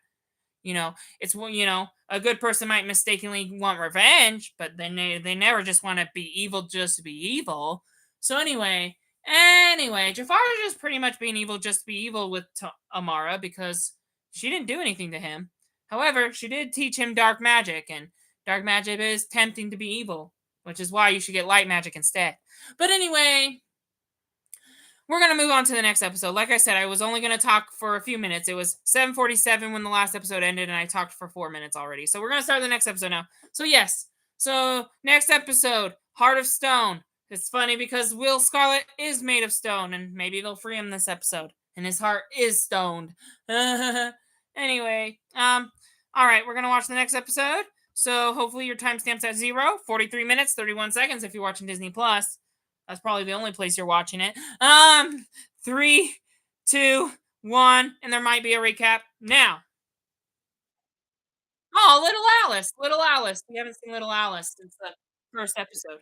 A good person might mistakenly want revenge, but then they never just want to be evil just to be evil. So anyway, Jafar is just pretty much being evil just to be evil with Amara, because she didn't do anything to him. However, she did teach him dark magic, and dark magic is tempting to be evil, which is why you should get light magic instead. But anyway, we're gonna move on to the next episode. Like I said, I was only gonna talk for a few minutes. It was 7:47 when the last episode ended, and I talked for 4 minutes already. So we're gonna start the next episode now. So yes, so next episode, Heart of Stone. It's funny because Will Scarlet is made of stone, and maybe they'll free him this episode, and his heart is stoned. Anyway, all right, we're gonna watch the next episode. So hopefully your timestamp's at 43 minutes, 31 seconds if you're watching Disney Plus. That's probably the only place you're watching it. 3, 2, 1, and there might be a recap now. Oh, Little Alice, Little Alice. We haven't seen Little Alice since the first episode.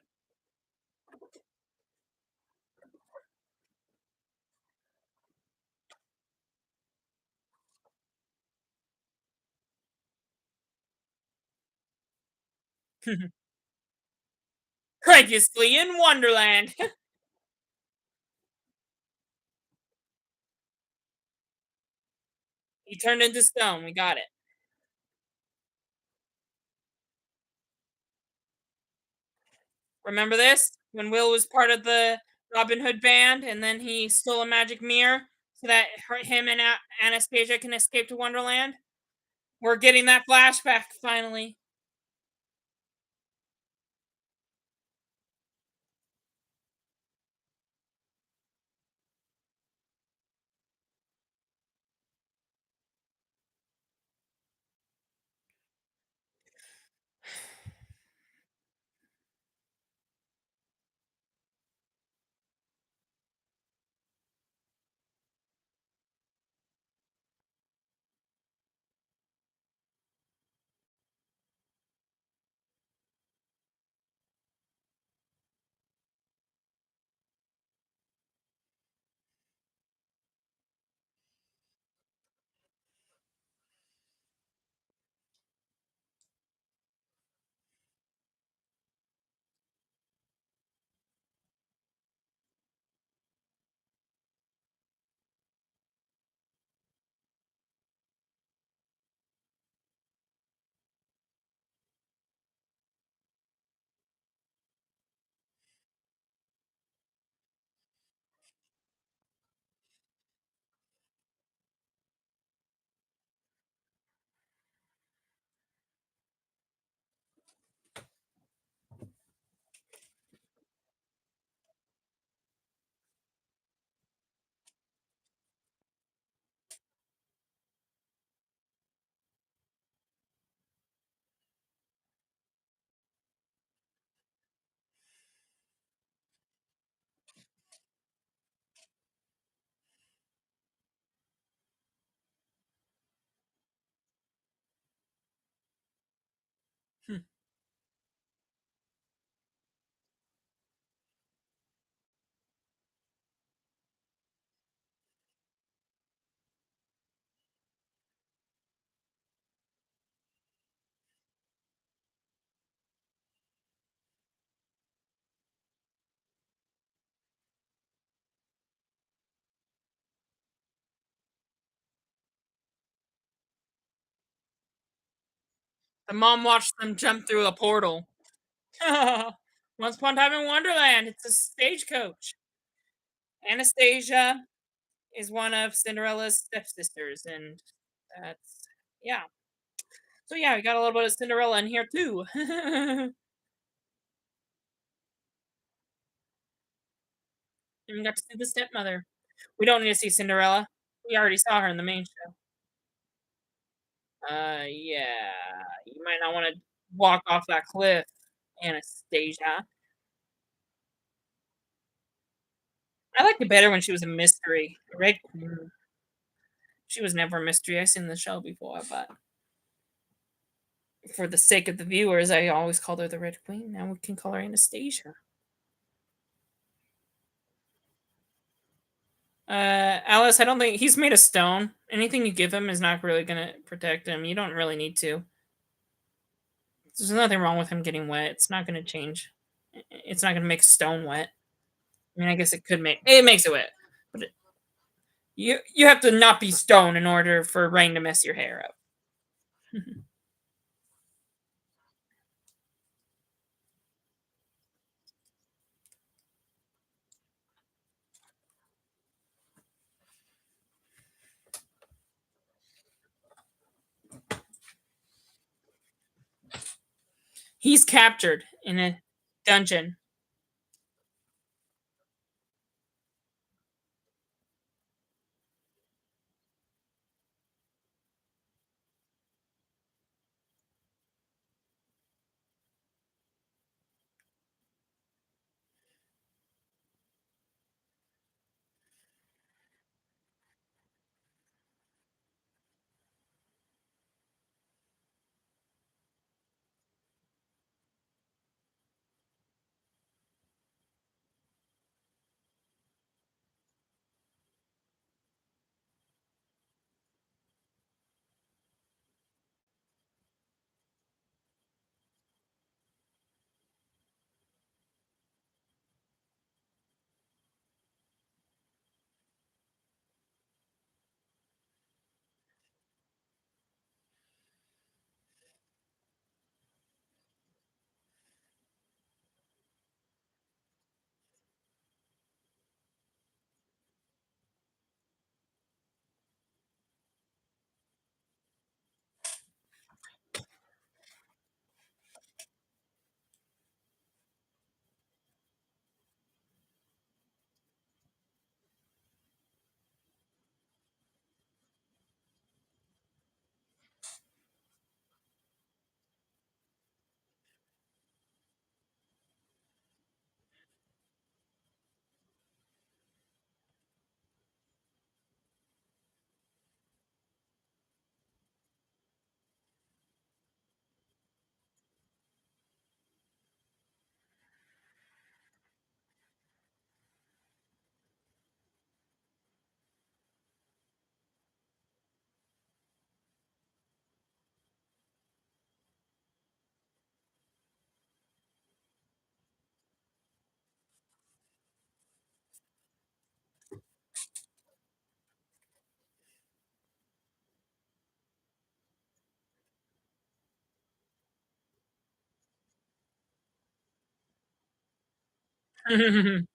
Previously in Wonderland. He turned into stone. We got it. Remember this? When Will was part of the Robin Hood band, and then he stole a magic mirror so that him and Anastasia can escape to Wonderland? We're getting that flashback finally. The mom watched them jump through a portal. Once upon a time in Wonderland, it's a stagecoach. Anastasia is one of Cinderella's stepsisters, and that's yeah. So yeah, we got a little bit of Cinderella in here too. And we got to see the stepmother. We don't need to see Cinderella. We already saw her in the main show. Yeah. You might not want to walk off that cliff, Anastasia. I liked it better when she was a mystery. Red Queen. She was never a mystery. I've seen the show before, but for the sake of the viewers, I always called her the Red Queen. Now we can call her Anastasia. Alice, I don't think he's made of stone. Anything you give him is not really gonna protect him. You don't really need to. There's nothing wrong with him getting wet. It's not gonna change. It's not gonna make stone wet. I mean, I guess it makes it wet, but you have to not be stone in order for rain to mess your hair up. He's captured in a dungeon. You're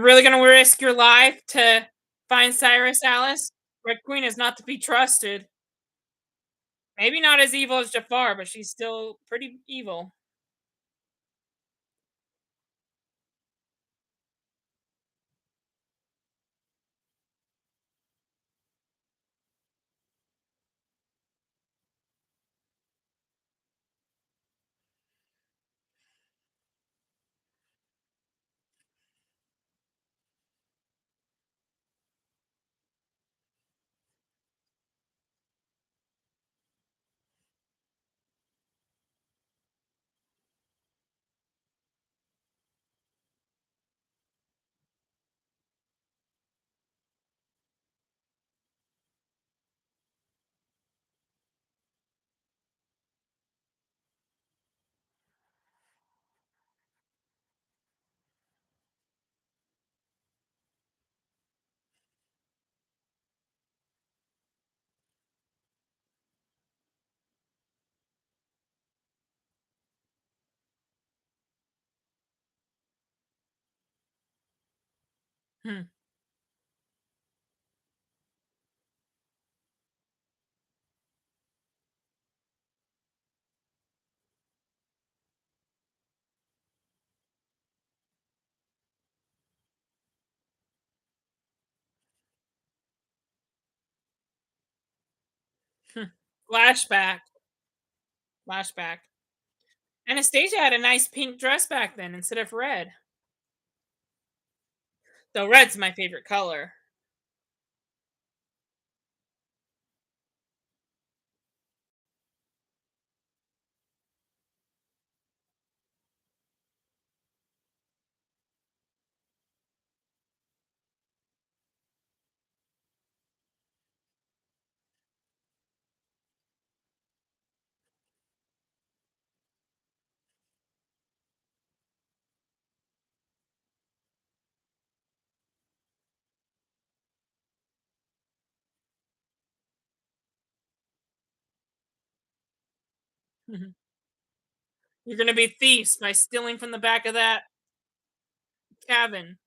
really gonna risk your life to find Cyrus, Alice? Red Queen is not to be trusted. Maybe not as evil as Jafar, but she's still pretty evil. Hmm. Hmm. Flashback. Flashback. Anastasia had a nice pink dress back then instead of red. Though red's my favorite color. Mhm. You're gonna be thieves by stealing from the back of that cabin.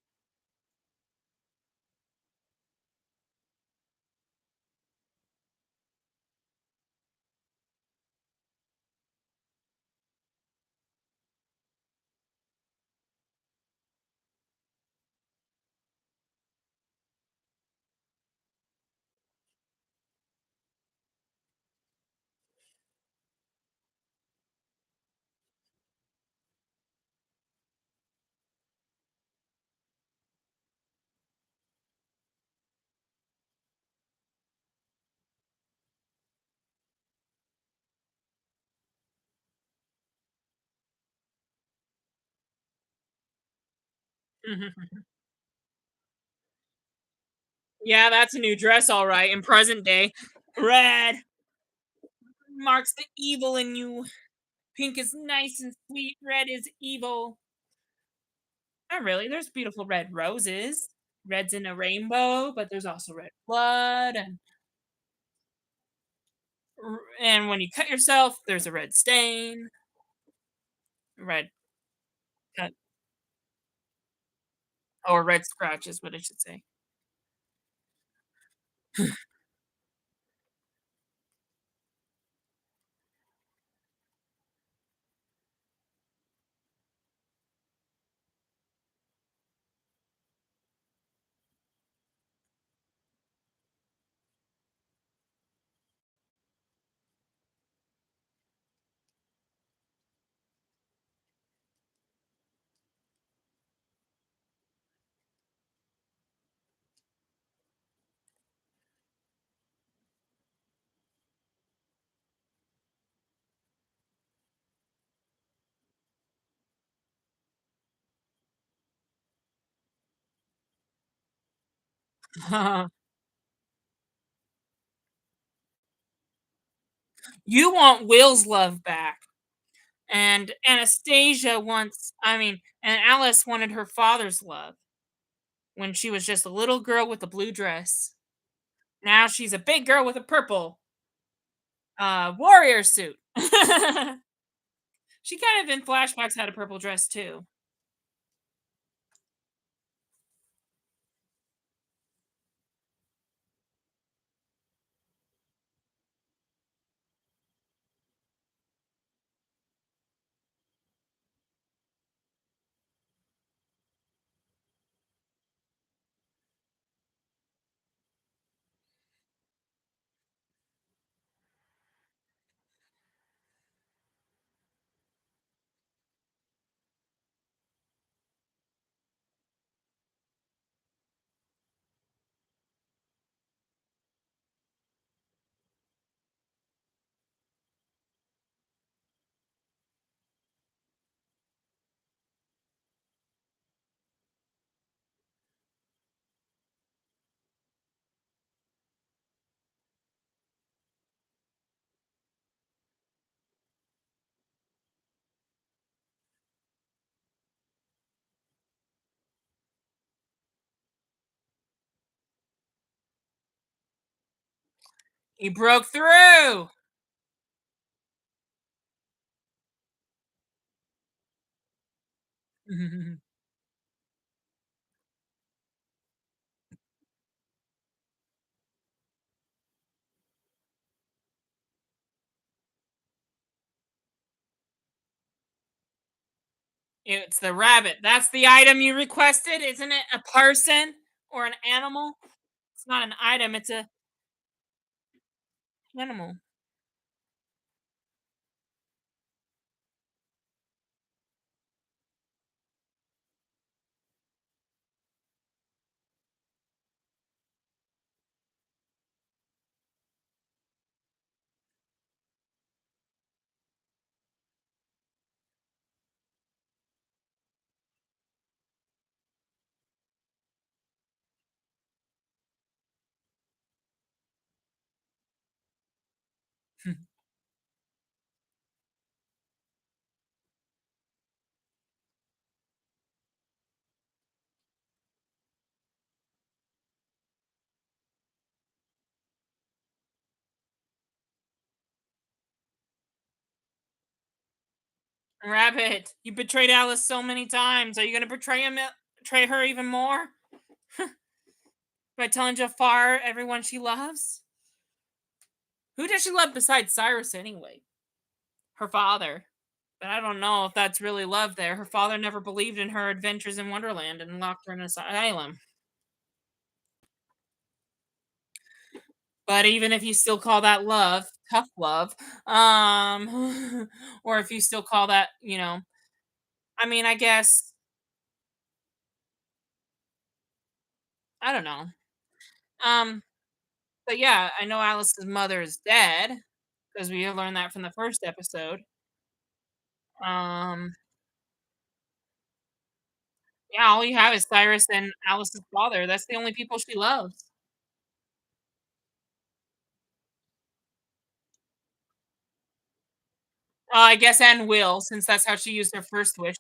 Mhm. Yeah, that's a new dress, all right, in present day. Red marks the evil in you. Pink is nice and sweet. Red is evil. Not really. There's beautiful red roses. Red's in a rainbow, but there's also red blood, and when you cut yourself, there's a red stain. Red cut or red scratch is what I should say. You want Will's love back. And Anastasia wants, and Alice wanted her father's love when she was just a little girl with a blue dress. Now she's a big girl with a purple warrior suit. She kind of in flashbacks had a purple dress too. He broke through. It's the rabbit. That's the item you requested, isn't it? A person or an animal? It's not an item, it's a animal. Rabbit, you betrayed Alice so many times. Are you gonna betray her even more by telling Jafar everyone she loves? Who does she love besides Cyrus anyway? Her father. But I don't know if that's really love there. Her father never believed in her adventures in Wonderland and locked her in an asylum. But even if you still call that love, tough love, or if you still call that, I mean, I guess I don't know. Um, but yeah, I know Alice's mother is dead because we learned that from the first episode. Um, yeah, all you have is Cyrus and Alice's father. That's the only people she loves. I guess and will, since that's how she used her first wish.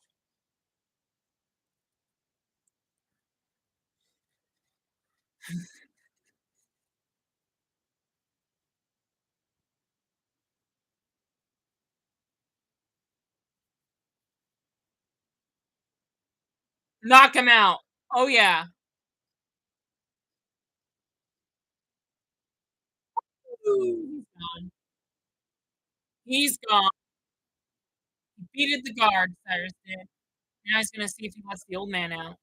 Knock him out. Oh yeah. Ooh, he's gone. He's gone. He defeated the guard, Cyrus did. Now he's gonna see if he lets the old man out.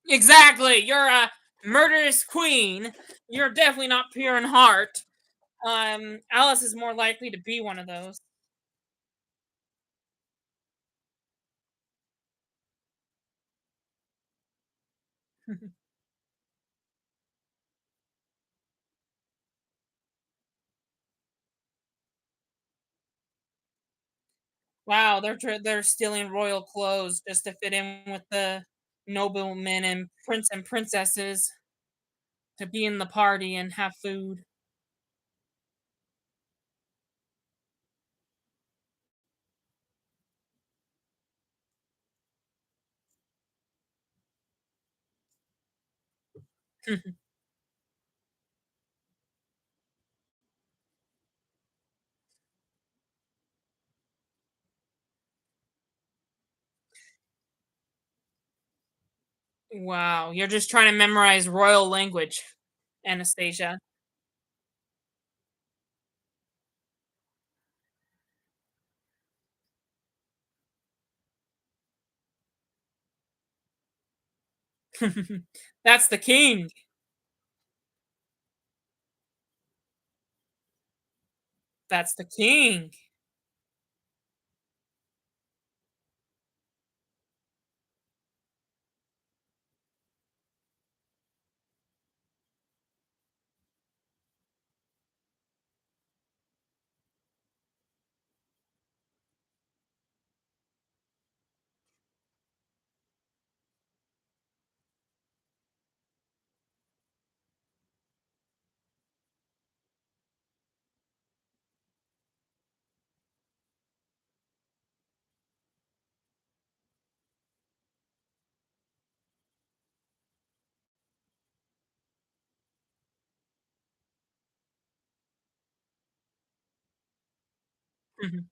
Exactly. You're a murderous queen. You're definitely not pure in heart. Alice is more likely to be one of those. Wow, they're stealing royal clothes just to fit in with the noblemen and prince and princesses to be in the party and have food. Wow, you're just trying to memorize royal language, Anastasia. That's the king. That's the king. Mhm.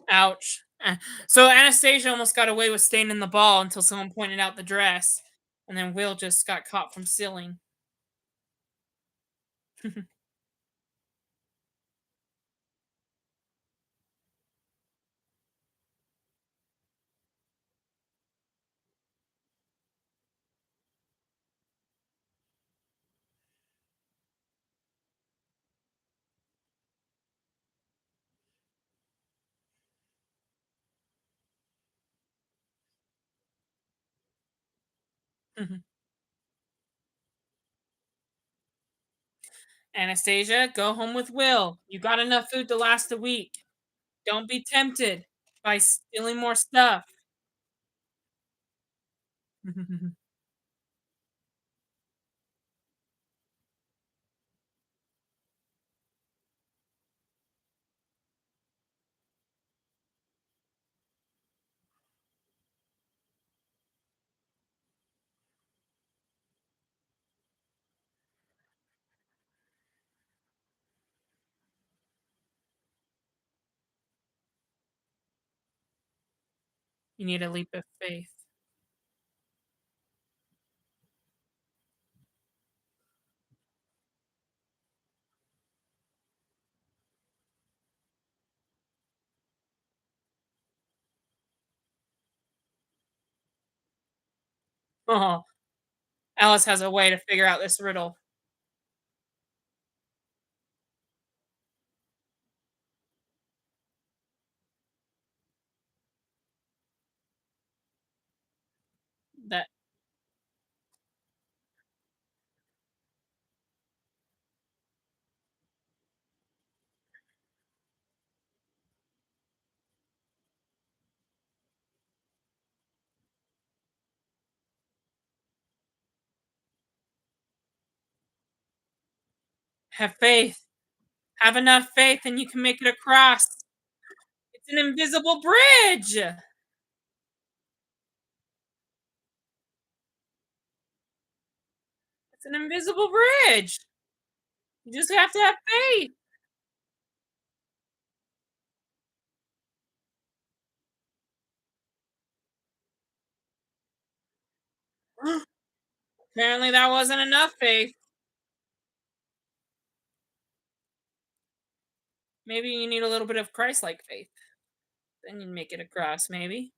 Ouch. So Anastasia almost got away with staying in the ball until someone pointed out the dress, and then Will just got caught from stealing. Anastasia, go home with Will. You got enough food to last a week. Don't be tempted by stealing more stuff. You need a leap of faith. Oh, Alice has a way to figure out this riddle. That have faith. Have enough faith and you can make it across. It's an invisible bridge. It's an invisible bridge. You just have to have faith. Apparently that wasn't enough faith. Maybe you need a little bit of Christ-like faith. Then you make it across, maybe.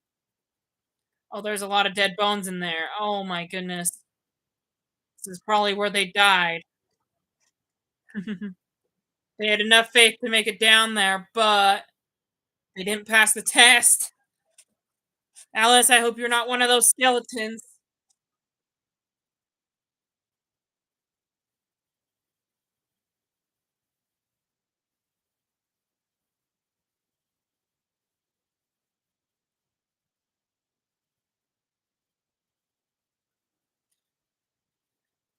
Oh, there's a lot of dead bones in there. Oh my goodness. This is probably where they died. They had enough faith to make it down there, but they didn't pass the test. Alice, I hope you're not one of those skeletons.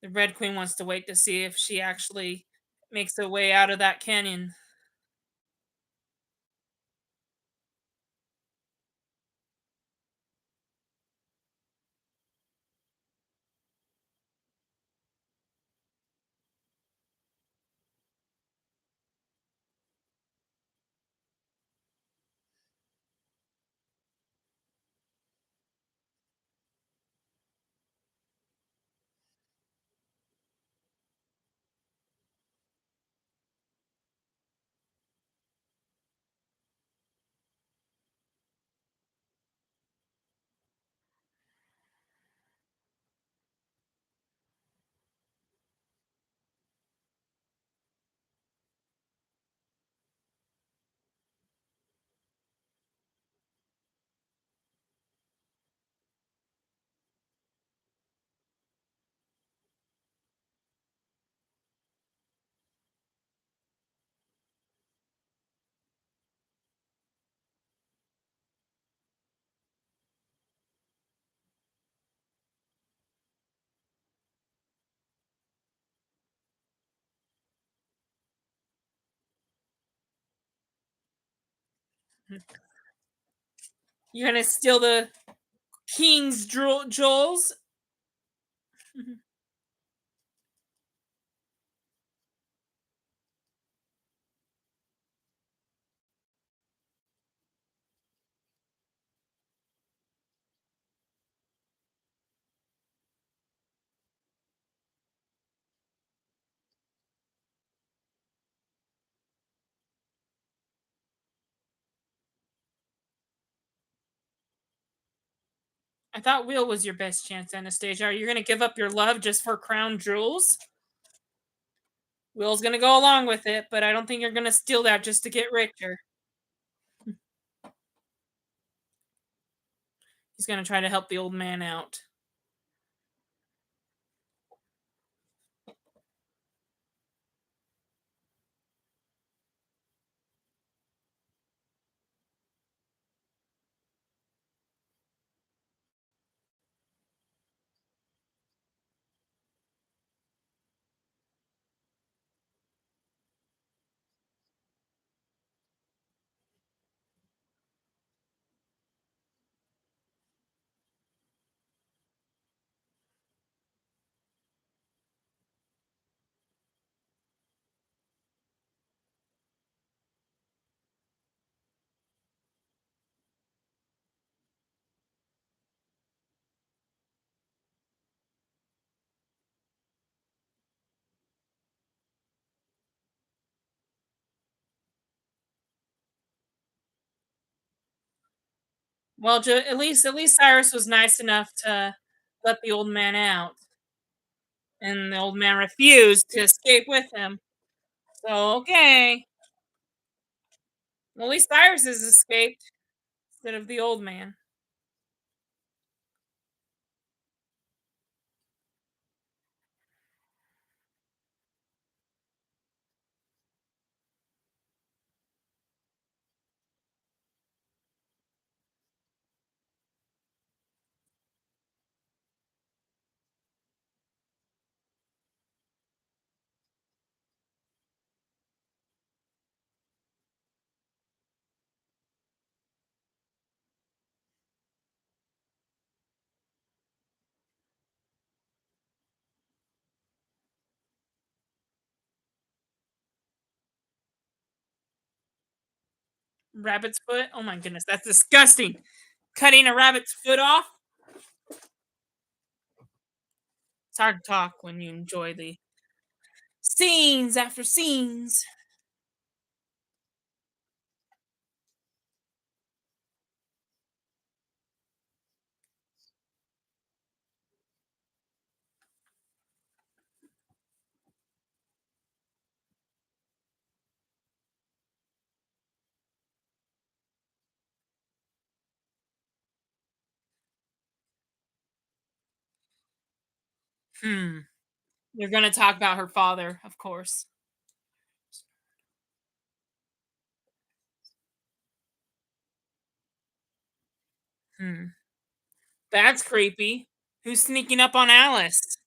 The Red Queen wants to wait to see if she actually makes her way out of that canyon. You're gonna steal the king's jewels. Mhm. I thought Will was your best chance, Anastasia. Are you gonna give up your love just for crown jewels? Will's gonna go along with it, but I don't think you're gonna steal that just to get richer. He's gonna try to help the old man out. Well, at least Cyrus was nice enough to let the old man out, and the old man refused to escape with him. So okay, well, at least Cyrus has escaped instead of the old man. Rabbit's foot. Oh my goodness, that's disgusting. Cutting a rabbit's foot off. It's hard to talk when you enjoy the scenes after scenes. Hmm. You're gonna talk about her father, of course. Hmm. That's creepy. Who's sneaking up on Alice?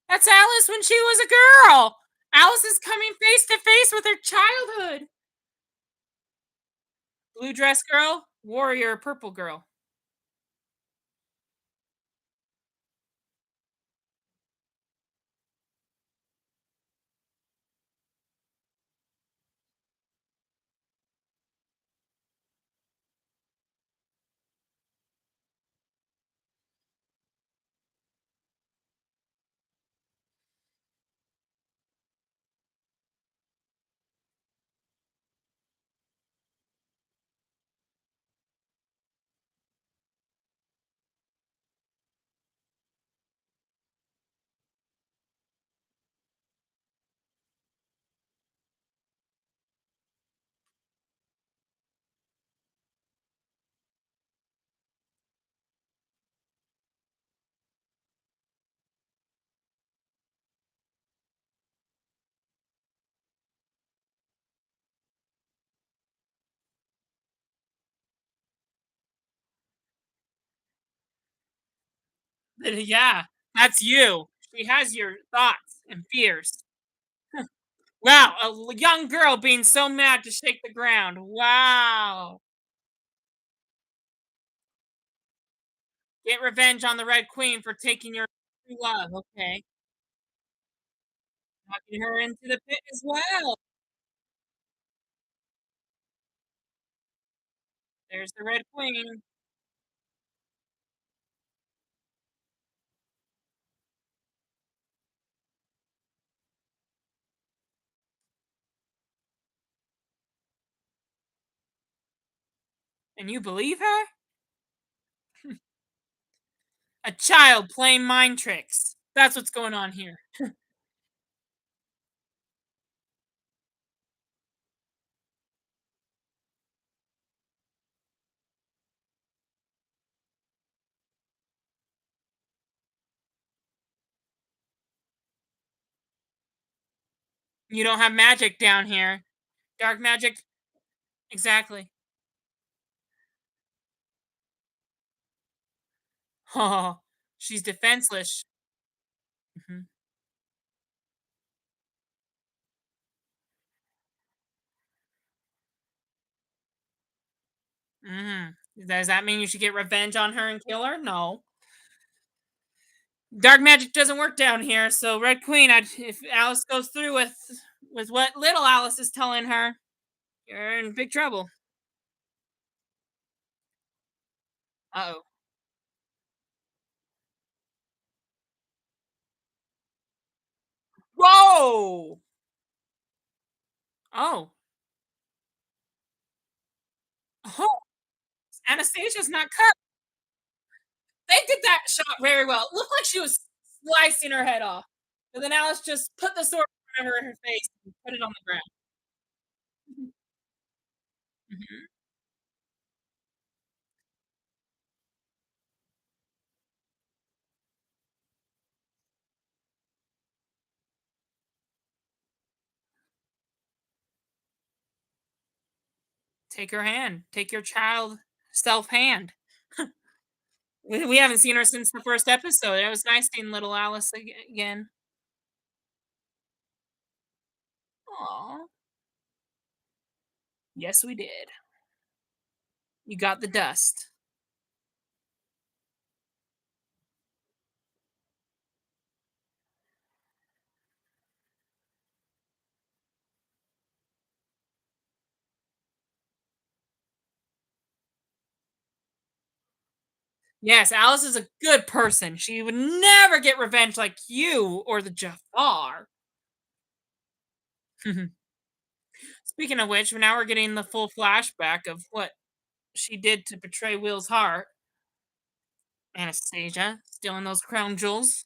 That's Alice when she was a girl. Alice is coming face to face with her childhood. Blue dress girl, warrior, purple girl. Yeah, that's you. She has your thoughts and fears. Wow, young girl being so mad to shake the ground. Wow. Get revenge on the Red Queen for taking your true love. Okay. Knocking her into the pit as well. There's the Red Queen. And you believe her? A child playing mind tricks. That's what's going on here. You don't have magic down here. Dark magic. Exactly. Oh, she's defenseless. Mhm. Mhm. Does that mean you should get revenge on her and kill her? No. Dark magic doesn't work down here. So Red Queen, if Alice goes through with what little Alice is telling her, you're in big trouble. Uh-oh. Whoa! Oh. Oh, Anastasia's not cut. They did that shot very well. It looked like she was slicing her head off. But then Alice just put the sword in front of her face and put it on the ground. Mhm. Take her hand. Take your child self hand. We haven't seen her since the first episode. It was nice seeing little Alice again. Aw. Yes, we did. You got the dust. Yes, Alice is a good person. She would never get revenge like you or the Jafar. Speaking of which, now we're getting the full flashback of what she did to betray Will's heart. Anastasia, stealing those crown jewels.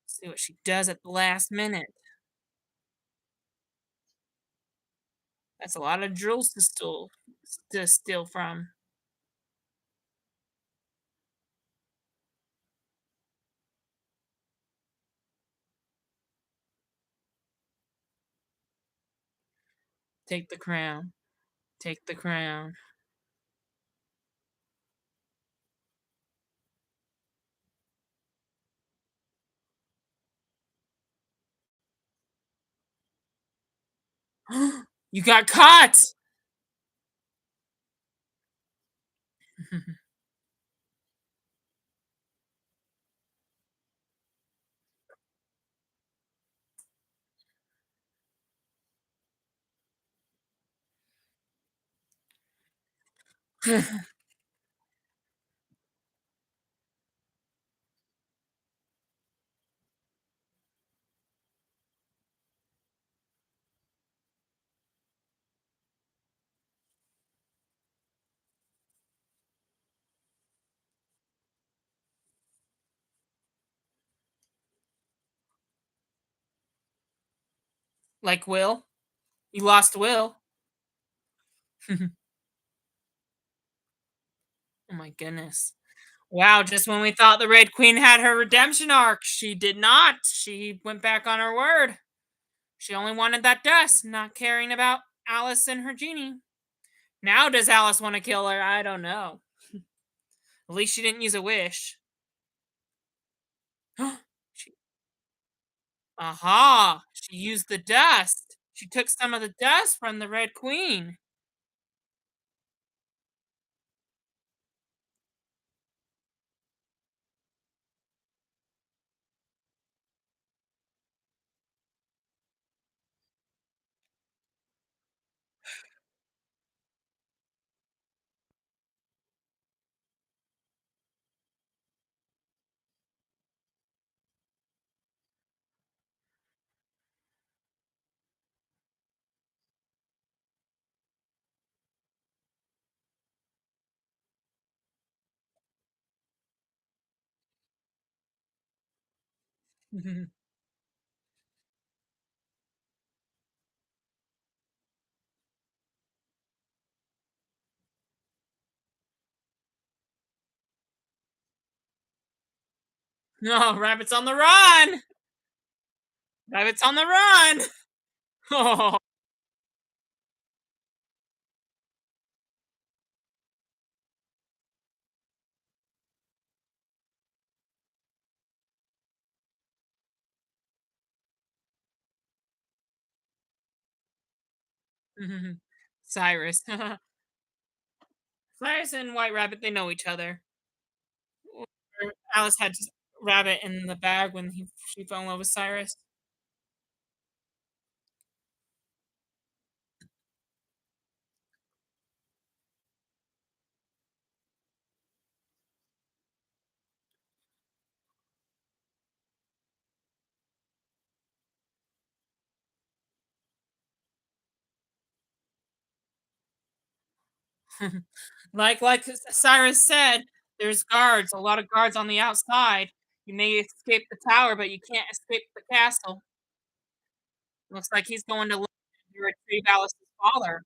See what she does at the last minute. That's a lot of jewels to steal from. Take the crown. Take the crown. You got caught. Like Will. You lost Will. Oh my goodness. Wow, just when we thought the Red Queen had her redemption arc, she did not. She went back on her word. She only wanted that dust, not caring about Alice and her genie. Now, does Alice want to kill her? I don't know. At least she didn't use a wish. Aha! She used the dust. She took some of the dust from the Red Queen. No, rabbit's on the run! Rabbit's on the run! Oh. Cyrus. Cyrus and White Rabbit, they know each other. Alice had Rabbit in the bag when she fell in love with Cyrus. Like Cyrus said, there's guards, a lot of guards on the outside. You may escape the tower, but you can't escape the castle. Looks like he's going to retrieve Alice's father.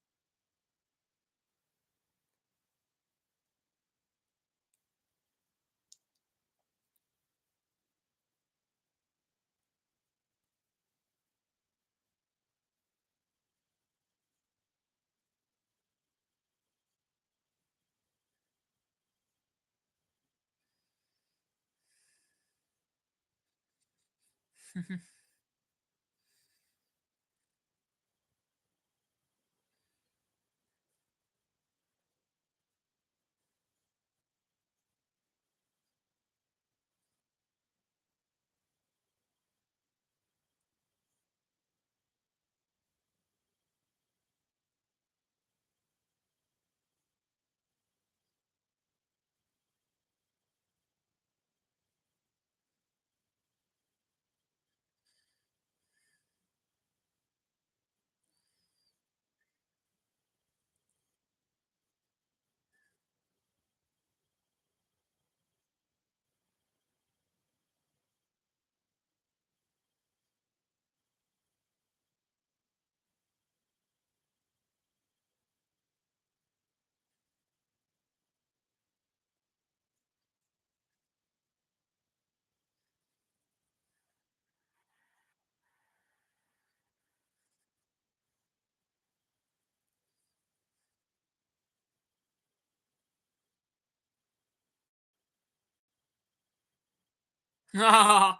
Oh,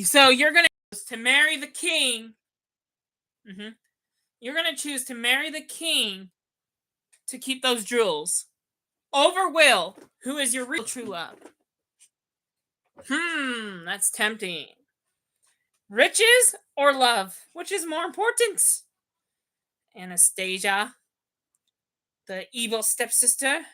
so you're gonna choose to marry the king. Mhm. You're gonna choose to marry the king to keep those jewels over Will, who is your real true love. That's tempting. Riches or love? Which is more important? Anastasia, the evil stepsister.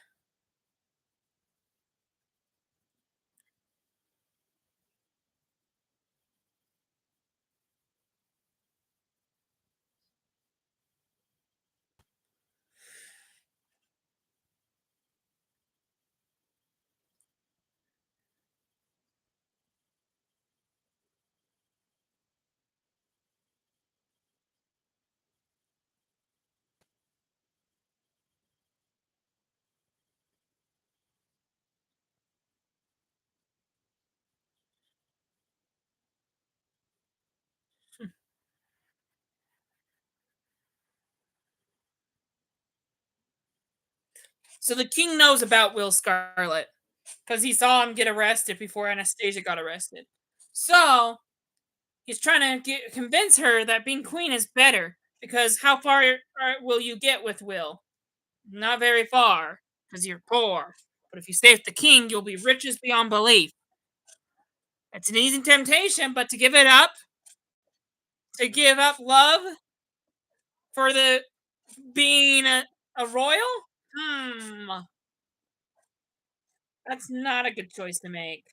So the king knows about Will Scarlet because he saw him get arrested before Anastasia got arrested. So He's trying to convince her that being queen is better because how far will you get with Will? Not very far because you're poor. But if you stay with the king, you'll be riches beyond belief. It's an easy temptation, but to give up love for the being a royal, hmm, that's not a good choice to make.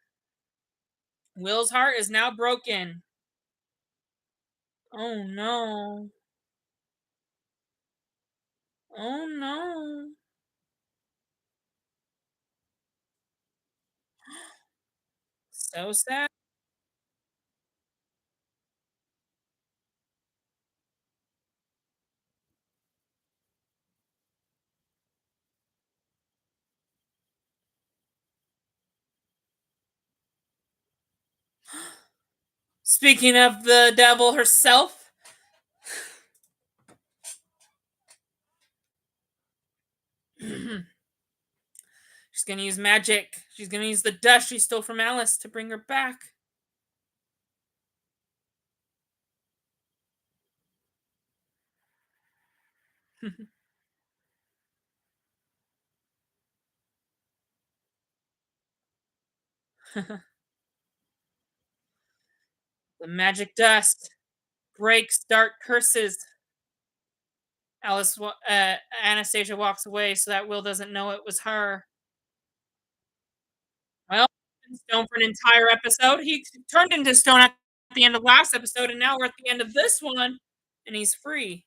Will's heart is now broken. Oh no. Oh no. So sad. Speaking of the devil herself, she's gonna use magic. She's gonna use the dust she stole from Alice to bring her back. The magic dust breaks dark curses. Anastasia walks away so that Will doesn't know it was her. Well, stone for an entire episode. He turned into stone at the end of last episode, and now we're at the end of this one, and he's free.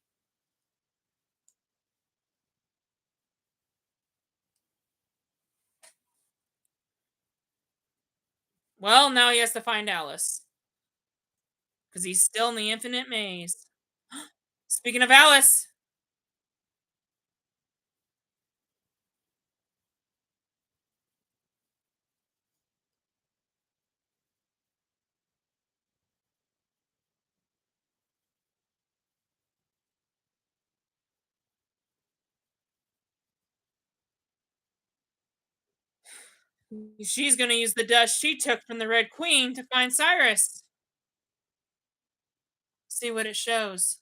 Well, now he has to find Alice because he's still in the infinite maze. Speaking of Alice, she's going to use the dust she took from the Red Queen to find Cyrus. See what it shows.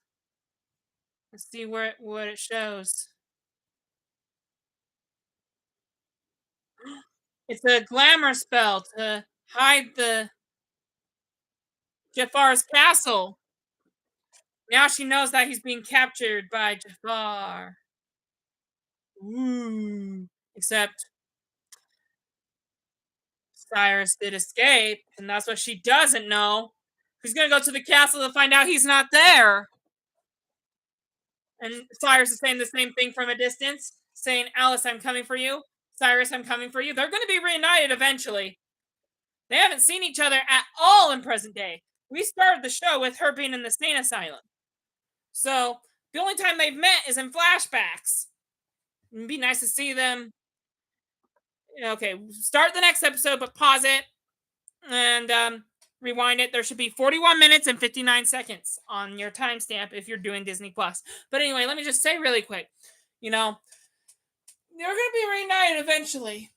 Let's see what it shows. It's a glamour spell to hide the Jafar's castle. Now she knows that he's being captured by Jafar. Ooh. Except Cyrus did escape, and that's what she doesn't know. She's gonna go to the castle to find out he's not there. And Cyrus is saying the same thing from a distance, saying, Alice, I'm coming for you. Cyrus, I'm coming for you. They're gonna be reunited eventually. They haven't seen each other at all in present day. We started the show with her being in the sane asylum. So the only time they've met is in flashbacks. It'd be nice to see them. Okay, start the next episode, but pause it and rewind it. There should be 41 minutes and 59 seconds on your timestamp if you're doing Disney Plus. But anyway, let me just say really quick, you know, they're going to be reunited eventually.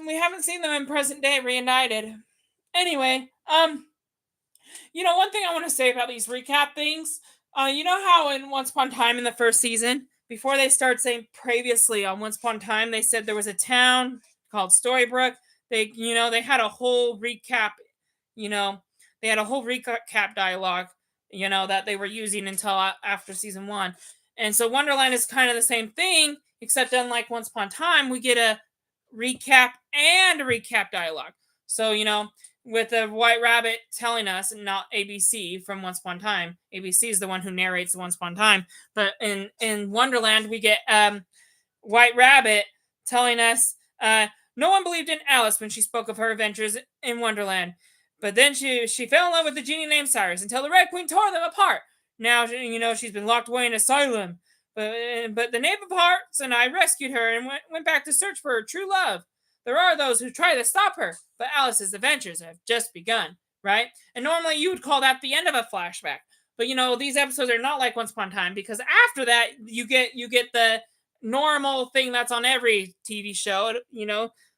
We haven't seen them in present day reunited. Anyway, one thing I want to say about these recap things, you know how in Once Upon a Time in the first season, before they start saying previously on Once Upon a Time, they said there was a town called Storybrooke. They had a whole recap, you know, they had a whole recap dialogue, that they were using until after season one. And so Wonderland is kind of the same thing, except unlike Once Upon a Time, we get a recap and a recap dialogue. So, with the White Rabbit telling us, and not ABC from Once Upon a Time. ABC is the one who narrates the Once Upon a Time. But in Wonderland, we get White Rabbit telling us no one believed in Alice when she spoke of her adventures in Wonderland. But then she fell in love with the genie named Cyrus until the Red Queen tore them apart. Now, she's been locked away in an asylum. But the Knave of Hearts and I rescued her and went back to search for her true love. There are those who try to stop her, but Alice's adventures have just begun, right? And normally you would call that the end of a flashback. But these episodes are not like Once Upon a Time, because after that you get the normal thing that's on every TV show,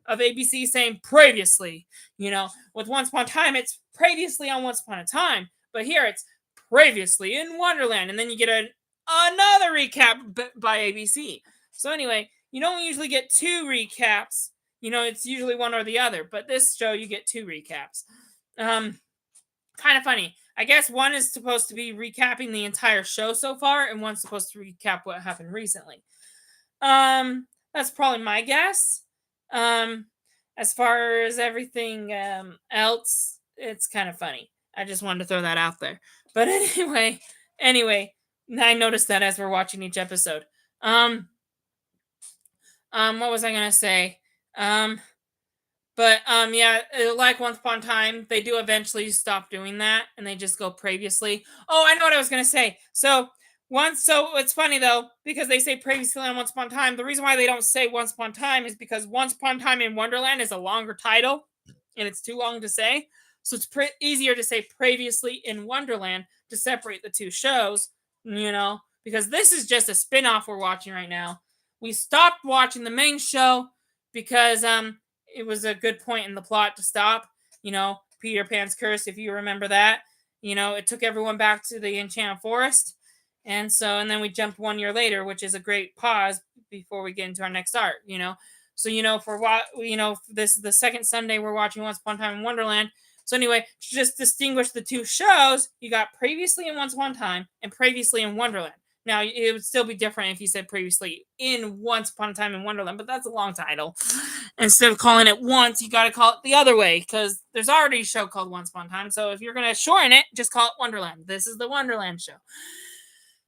of ABC saying previously. With Once Upon a Time, it's previously on Once Upon a Time, but here it's previously in Wonderland, and then you get another recap by ABC. So anyway, you don't usually get two recaps. It's usually one or the other, but this show you get two recaps. Kind of funny. I guess one is supposed to be recapping the entire show so far, and one's supposed to recap what happened recently. That's probably my guess. As far as everything else, it's kind of funny. I just wanted to throw that out there. But anyway, I noticed that as we're watching each episode. What was I gonna say? Yeah, like Once Upon a Time, they do eventually stop doing that, and they just go previously. Oh, I know what I was gonna say. So it's funny though, because they say previously on Once Upon a Time. The reason why they don't say Once Upon a Time is because Once Upon a Time in Wonderland is a longer title, and it's too long to say. So it's easier to say previously in Wonderland to separate the two shows, because this is just a spin-off we're watching right now. We stopped watching the main show because it was a good point in the plot to stop. Peter Pan's curse, if you remember that. It took everyone back to the Enchanted Forest. And then we jumped 1 year later, which is a great pause before we get into our next arc, So, for what, this is the second Sunday we're watching Once Upon a Time in Wonderland. So anyway, to just distinguish the two shows, you got previously in Once Upon a Time and previously in Wonderland. Now, it would still be different if you said previously in Once Upon a Time in Wonderland, but that's a long title. Instead of calling it once, you got to call it the other way, because there's already a show called Once Upon a Time. So if you're going to shorten it, just call it Wonderland. This is the Wonderland show.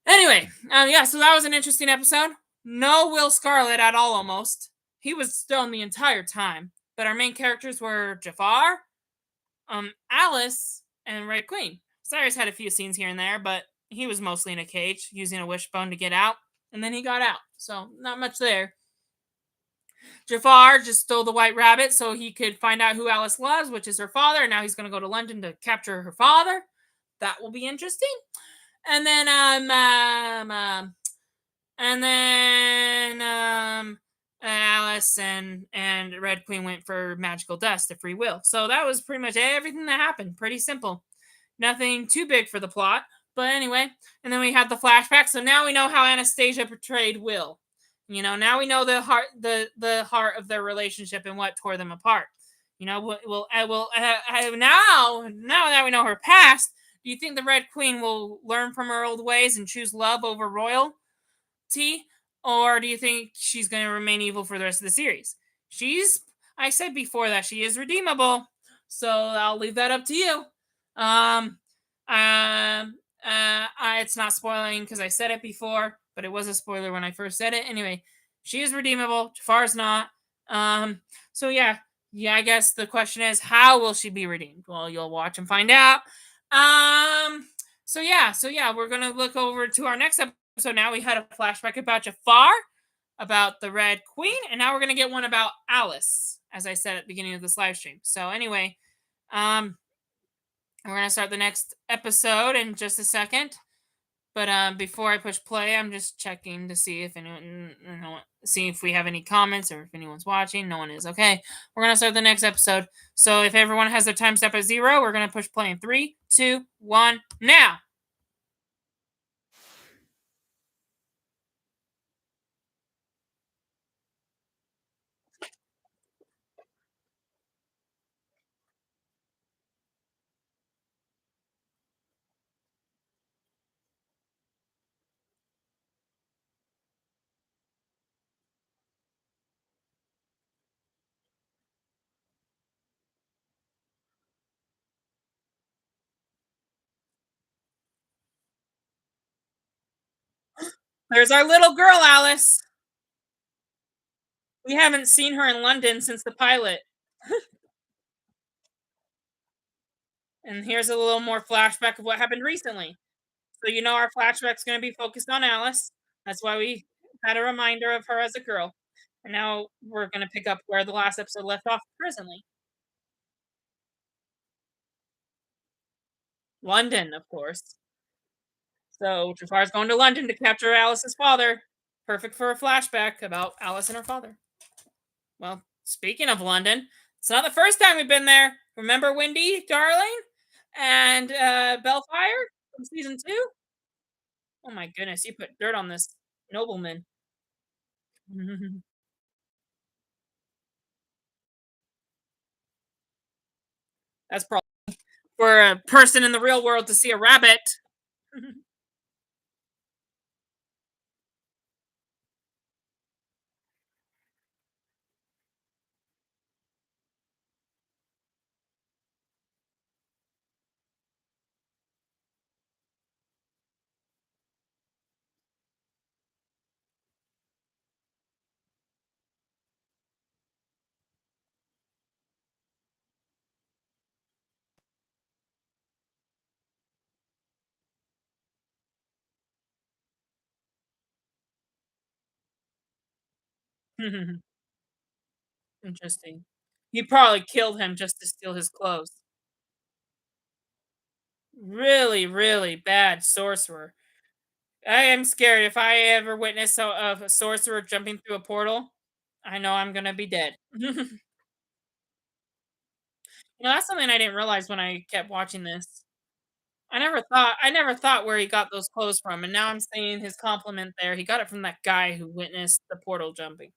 Anyway, so that was an interesting episode. No Will Scarlet at all, almost. He was stoned the entire time. But our main characters were Jafar, Alice, and Red Queen. Cyrus had a few scenes here and there, but he was mostly in a cage, using a wishbone to get out, and then he got out. So, not much there. Jafar just stole the white rabbit so he could find out who Alice was, which is her father, and now he's going to go to London to capture her father. That will be interesting. And then, Alice and Red Queen went for magical dust to free will. So that was pretty much everything that happened. Pretty simple. Nothing too big for the plot. But anyway, and then we had the flashback. So now we know how Anastasia portrayed Will. Now we know the heart of their relationship and what tore them apart. Now that we know her past, do you think the Red Queen will learn from her old ways and choose love over royalty? Or do you think she's going to remain evil for the rest of the series? I said before that she is redeemable. So I'll leave that up to you. It's not spoiling because I said it before, but it was a spoiler when I first said it. Anyway, she is redeemable. Jafar's not. So yeah, I guess the question is, how will she be redeemed? Well, you'll watch and find out. So yeah, we're gonna look over to our next episode. Now we had a flashback about Jafar, about the Red Queen, and now we're gonna get one about Alice, as I said at the beginning of this live stream. So anyway, we're gonna start the next episode in just a second. But before I push play, I'm just checking to see if see if we have any comments or if anyone's watching. No one is. Okay, we're gonna start the next episode. So if everyone has their time step at 0, we're gonna push play in 3, 2, 1, now. There's our little girl, Alice. We haven't seen her in London since the pilot. And here's a little more flashback of what happened recently. So our flashback's going to be focused on Alice. That's why we had a reminder of her as a girl. And now we're going to pick up where the last episode left off presently. London, of course. So Jafar's going to London to capture Alice's father. Perfect for a flashback about Alice and her father. Well, speaking of London, it's not the first time we've been there. Remember Wendy, darling? And Bellfire from season 2. Oh my goodness, you put dirt on this nobleman. That's probably for a person in the real world to see a rabbit. Interesting. He probably killed him just to steal his clothes. Really, really bad sorcerer. I am scared if I ever witness a sorcerer jumping through a portal, I know I'm gonna be dead. That's something I didn't realize when I kept watching this. I never thought where he got those clothes from, and now I'm seeing his compliment there. He got it from that guy who witnessed the portal jumping.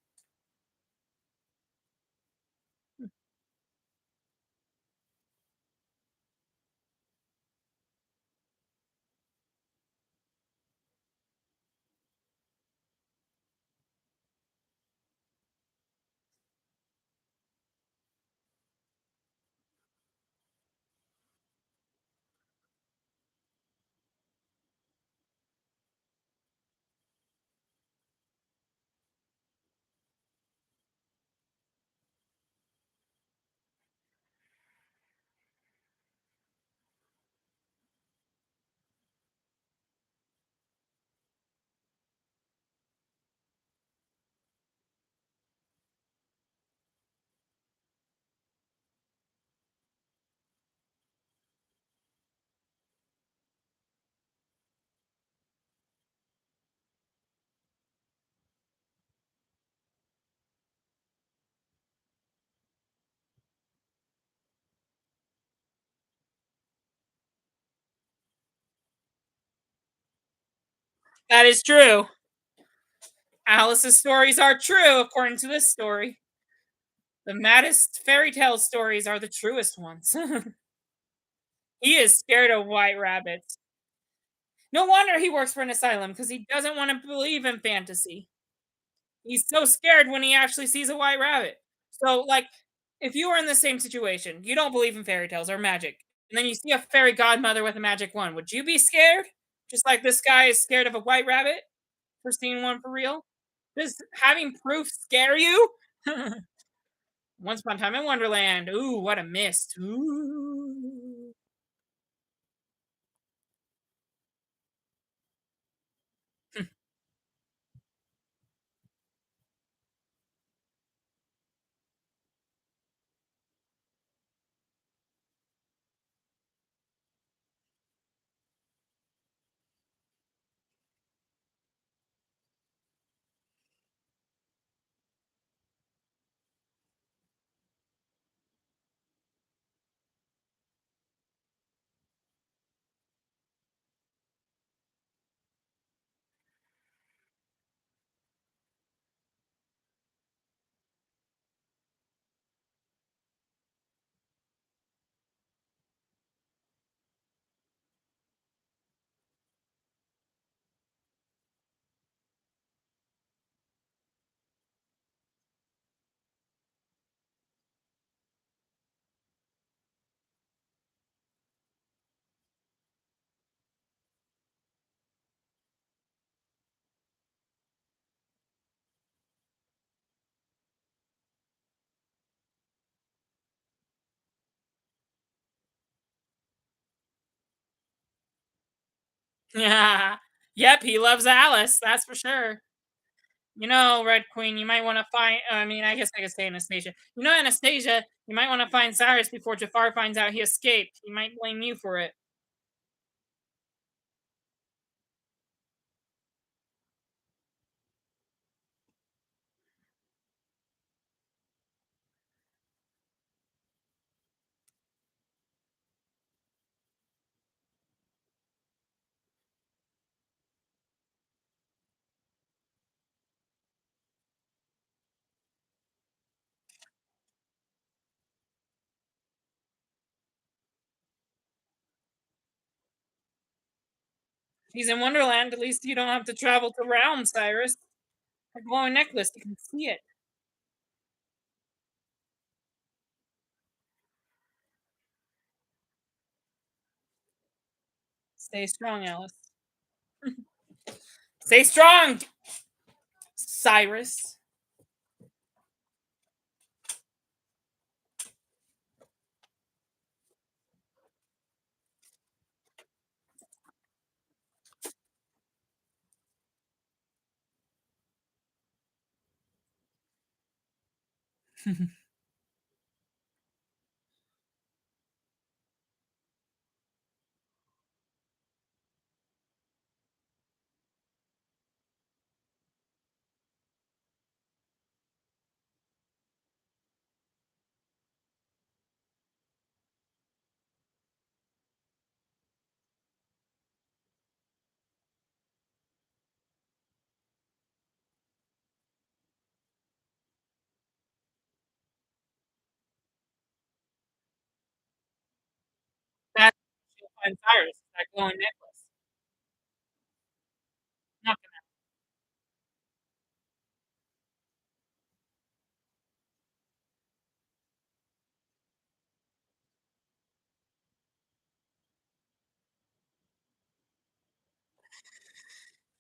That is true. Alice's stories are true, according to this story. The maddest fairy tale stories are the truest ones. He is scared of white rabbits. No wonder he works for an asylum because he doesn't want to believe in fantasy. He's so scared when he actually sees a white rabbit. So, like, if you were in the same situation, you don't believe in fairy tales or magic, and then you see a fairy godmother with a magic wand, would you be scared? Just like this guy is scared of a white rabbit for seeing one for real? Does having proof scare you? Once upon a time in Wonderland. Ooh, what a mist. Ooh. Yeah. Yep, he loves Alice, that's for sure. Red Queen, you might want to find. I mean, I guess I could say Anastasia. Anastasia, you might want to find Cyrus before Jafar finds out he escaped. He might blame you for it. He's in Wonderland. At least you don't have to travel to realm, Cyrus. A glowing necklace. You can see it. Stay strong, Alice. Stay strong, Cyrus. That's she'll find Cyrus. That glowing necklace. Not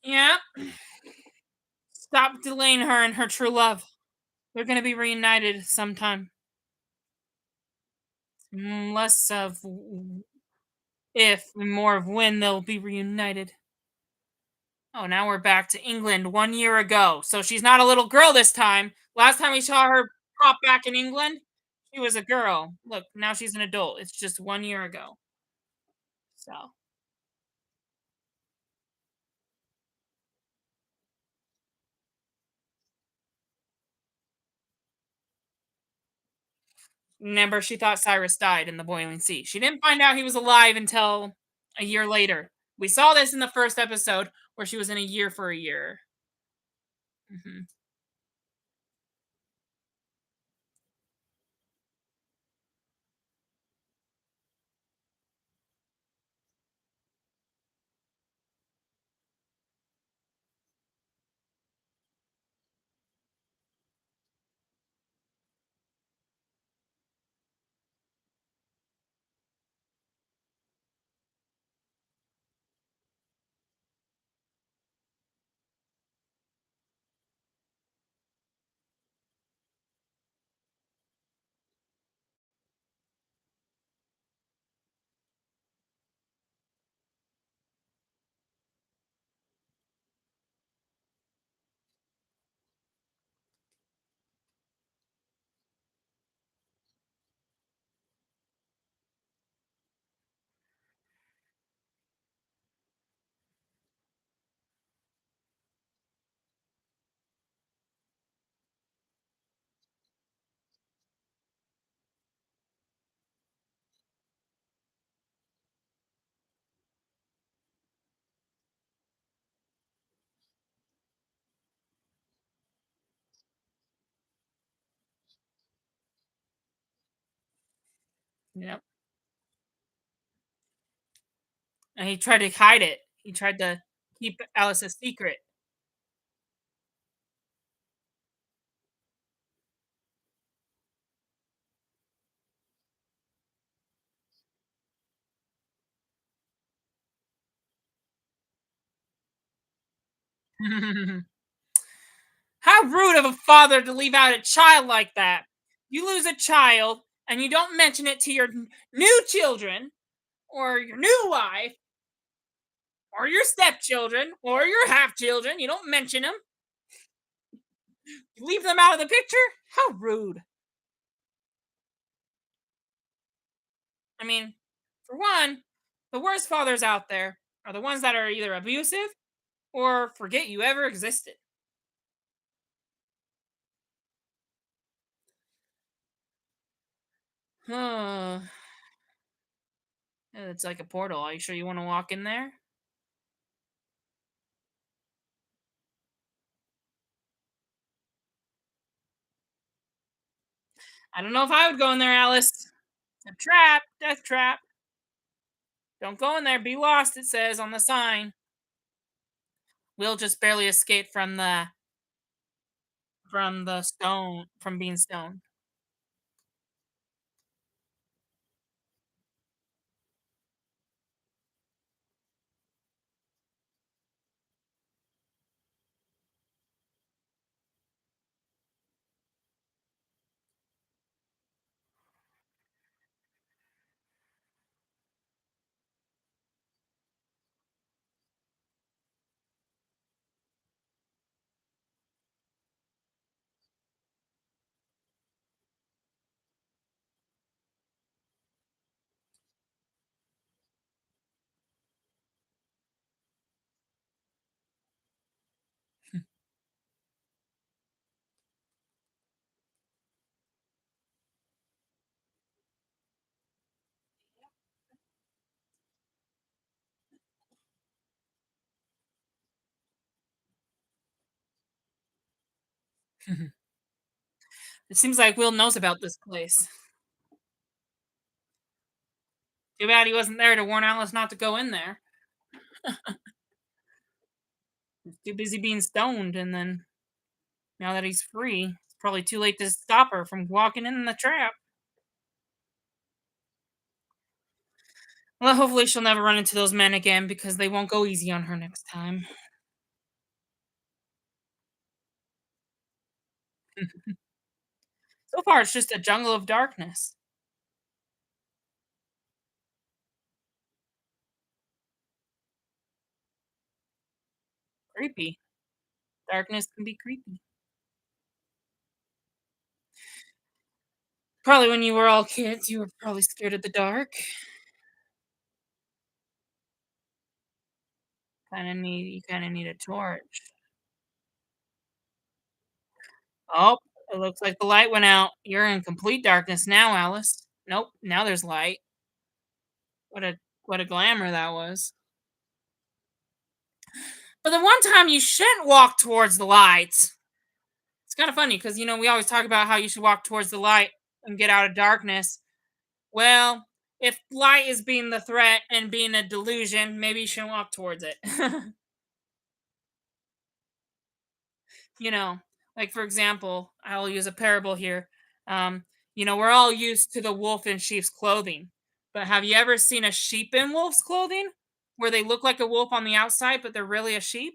yeah. Stop delaying her and her true love. They're gonna be reunited sometime. Less of if and more of when they'll be reunited. Oh, now we're back to England 1 year ago. So she's not a little girl this time. Last time we saw her pop back in England, she was a girl. Look, now she's an adult. It's just 1 year ago. So remember, she thought Cyrus died in the boiling sea. She didn't find out he was alive until a year later. We saw this in the first episode where she was in a year for a year. Hmm. Yep. And he tried to hide it. He tried to keep Alice a secret. How rude of a father to leave out a child like that. You lose a child and you don't mention it to your new children or your new wife or your stepchildren or your half children. You don't mention them. You leave them out of the picture? How rude. I mean, for one, the worst fathers out there are the ones that are either abusive or forget you ever existed. Huh. It's like a portal. Are you sure you want to walk in there? I don't know if I would go in there, Alice. A trap, death trap. Don't go in there. Be lost, it says on the sign. Will just barely escaped from the stone from being stoned. It seems like Will knows about this place. Too bad he wasn't there to warn Alice not to go in there. He's too busy being stoned, and then now that he's free, it's probably too late to stop her from walking in the trap. Well, hopefully she'll never run into those men again because they won't go easy on her next time. So far, it's just a jungle of darkness. Creepy. Darkness can be creepy. Probably when you were all kids, you were probably scared of the dark. You kinda need a torch. Oh, it looks like the light went out. You're in complete darkness now, Alice. Nope, now there's light. What a glamour that was. But the one time you shouldn't walk towards the lights. It's kind of funny because we always talk about how you should walk towards the light and get out of darkness. Well, if light is being the threat and being a delusion, maybe you shouldn't walk towards it. you know, like for example, I'll use a parable here. Um, we're all used to the wolf in sheep's clothing, but have you ever seen a sheep in wolf's clothing where they look like a wolf on the outside, but they're really a sheep?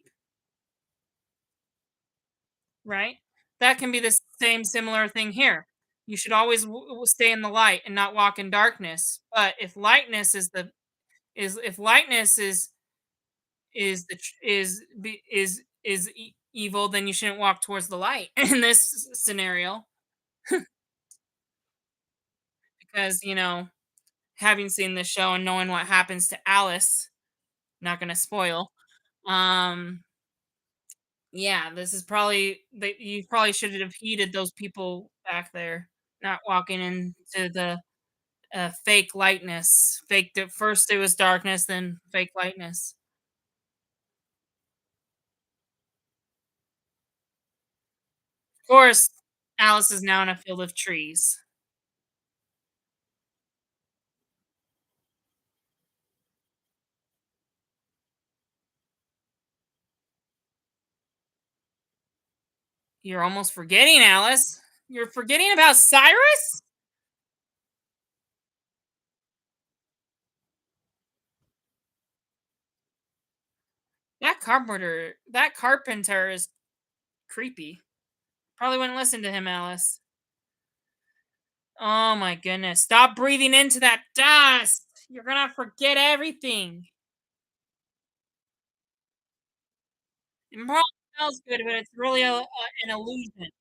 Right? That can be the same similar thing here. You should always stay in the light and not walk in darkness. But if lightness is the is if lightness is the tr- is evil, then you shouldn't walk towards the light in this scenario because having seen this show and knowing what happens to Alice, not going to spoil. Um, yeah, this is probably you probably should have heeded those people back there, not walking into the fake lightness. First it was darkness, then fake lightness. Of course, Alice is now in a field of trees. You're almost forgetting, Alice. You're forgetting about Cyrus? That carpenter is creepy. Probably wouldn't listen to him, Alice. Oh my goodness. Stop breathing into that dust. You're gonna forget everything. It probably smells good, but it's really an illusion.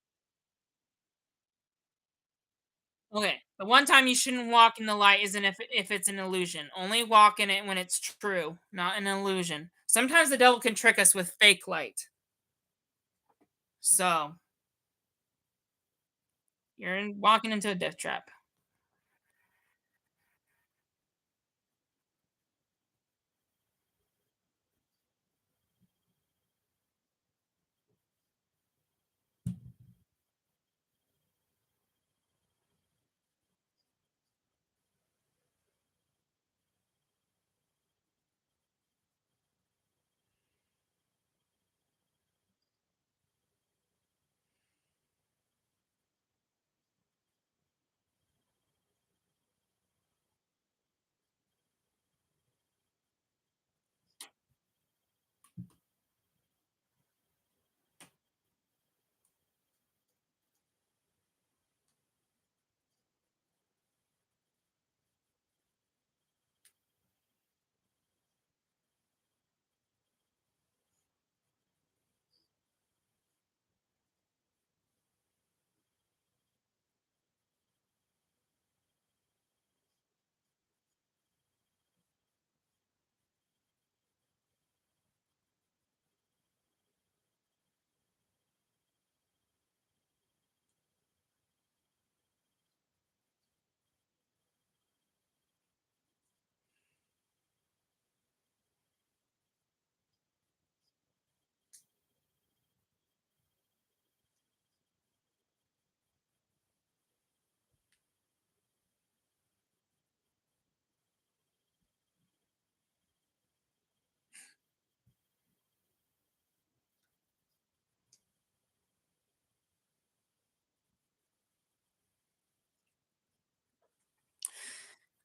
Okay. The one time you shouldn't walk in the light isn't if it's an illusion. Only walk in it when it's true, not an illusion. Sometimes the devil can trick us with fake light. So walking into a death trap.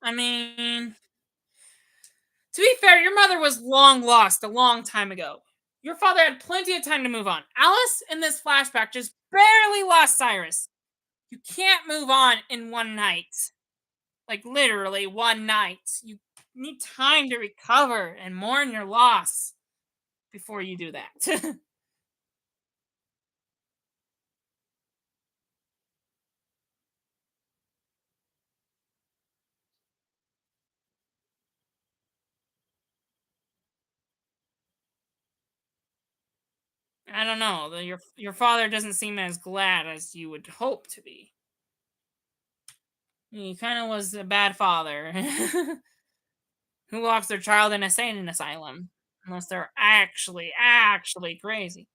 I mean, to be fair, your mother was long lost a long time ago. Your father had plenty of time to move on. Alice, in this flashback, just barely lost Cyrus. You can't move on in one night. Like, literally, one night. You need time to recover and mourn your loss before you do that. I don't know. Your father doesn't seem as glad as you would hope to be. He kind of was a bad father who locks their child in a sane asylum unless they're actually crazy.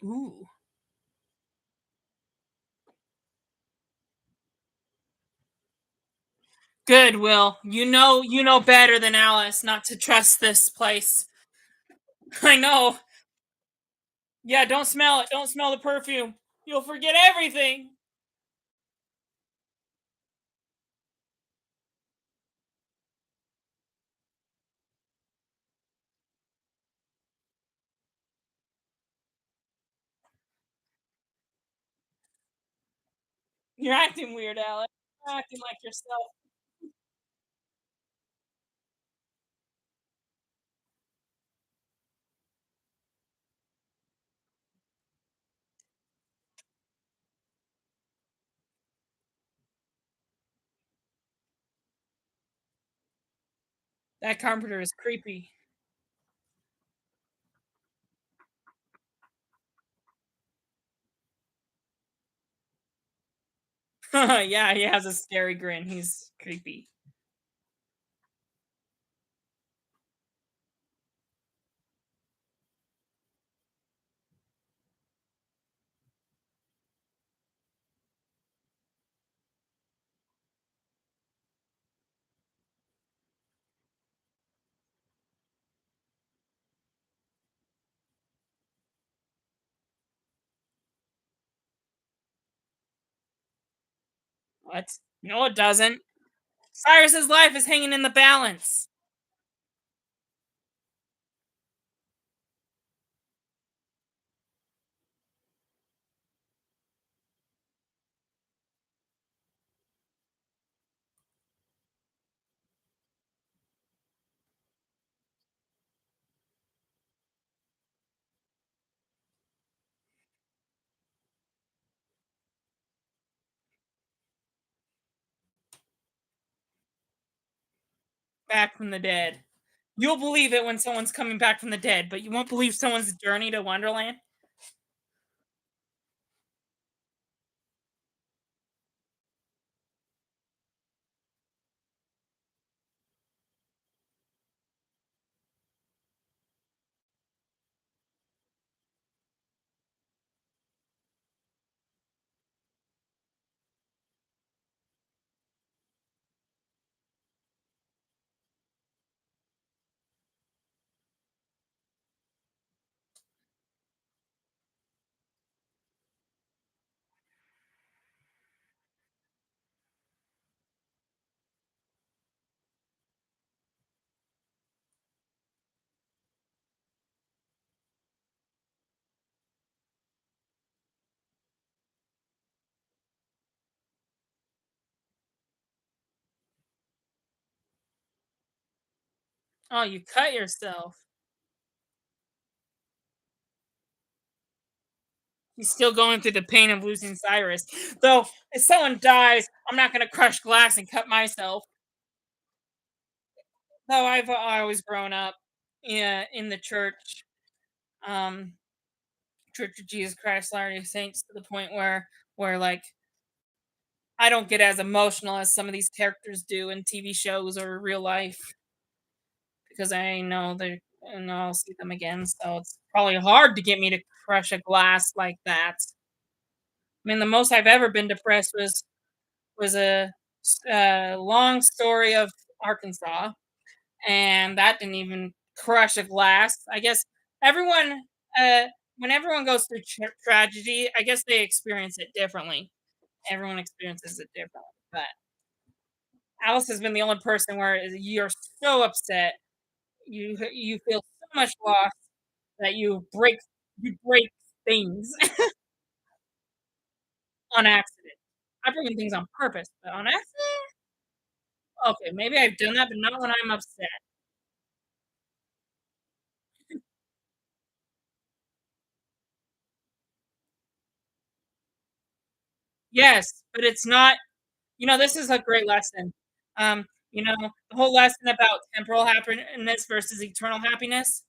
Ooh. Good, Will. You know better than Alice not to trust this place. I know. Yeah, don't smell it. Don't smell the perfume. You'll forget everything. You're acting weird, Alice. You're acting like yourself. That carpenter is creepy. Yeah, he has a scary grin. He's creepy. What? No, it doesn't. Cyrus's life is hanging in the balance. Back from the dead. You'll believe it when someone's coming back from the dead, but you won't believe someone's journey to Wonderland. Oh, you cut yourself. He's still going through the pain of losing Cyrus. Though, if someone dies, I'm not going to crush glass and cut myself. Though I've always grown up, yeah, in the church, um, Church of Jesus Christ Latter-day Saints, to the point where like I don't get as emotional as some of these characters do in TV shows or real life because I know they and I'll see them again. So it's probably hard to get me to crush a glass like that. I mean, the most I've ever been depressed was a long story of Arkansas, and that didn't even crush a glass. I guess everyone, uh, when everyone goes through tragedy, I guess they experience it differently. Everyone experiences it differently, but Alice has been the only person where you're so upset, you feel so much loss that you break things on accident. I bring in things on purpose, but on accident, okay, maybe I've done that, but not when I'm upset. Yes, but it's not. This is a great lesson. The whole lesson about temporal happiness versus eternal happiness.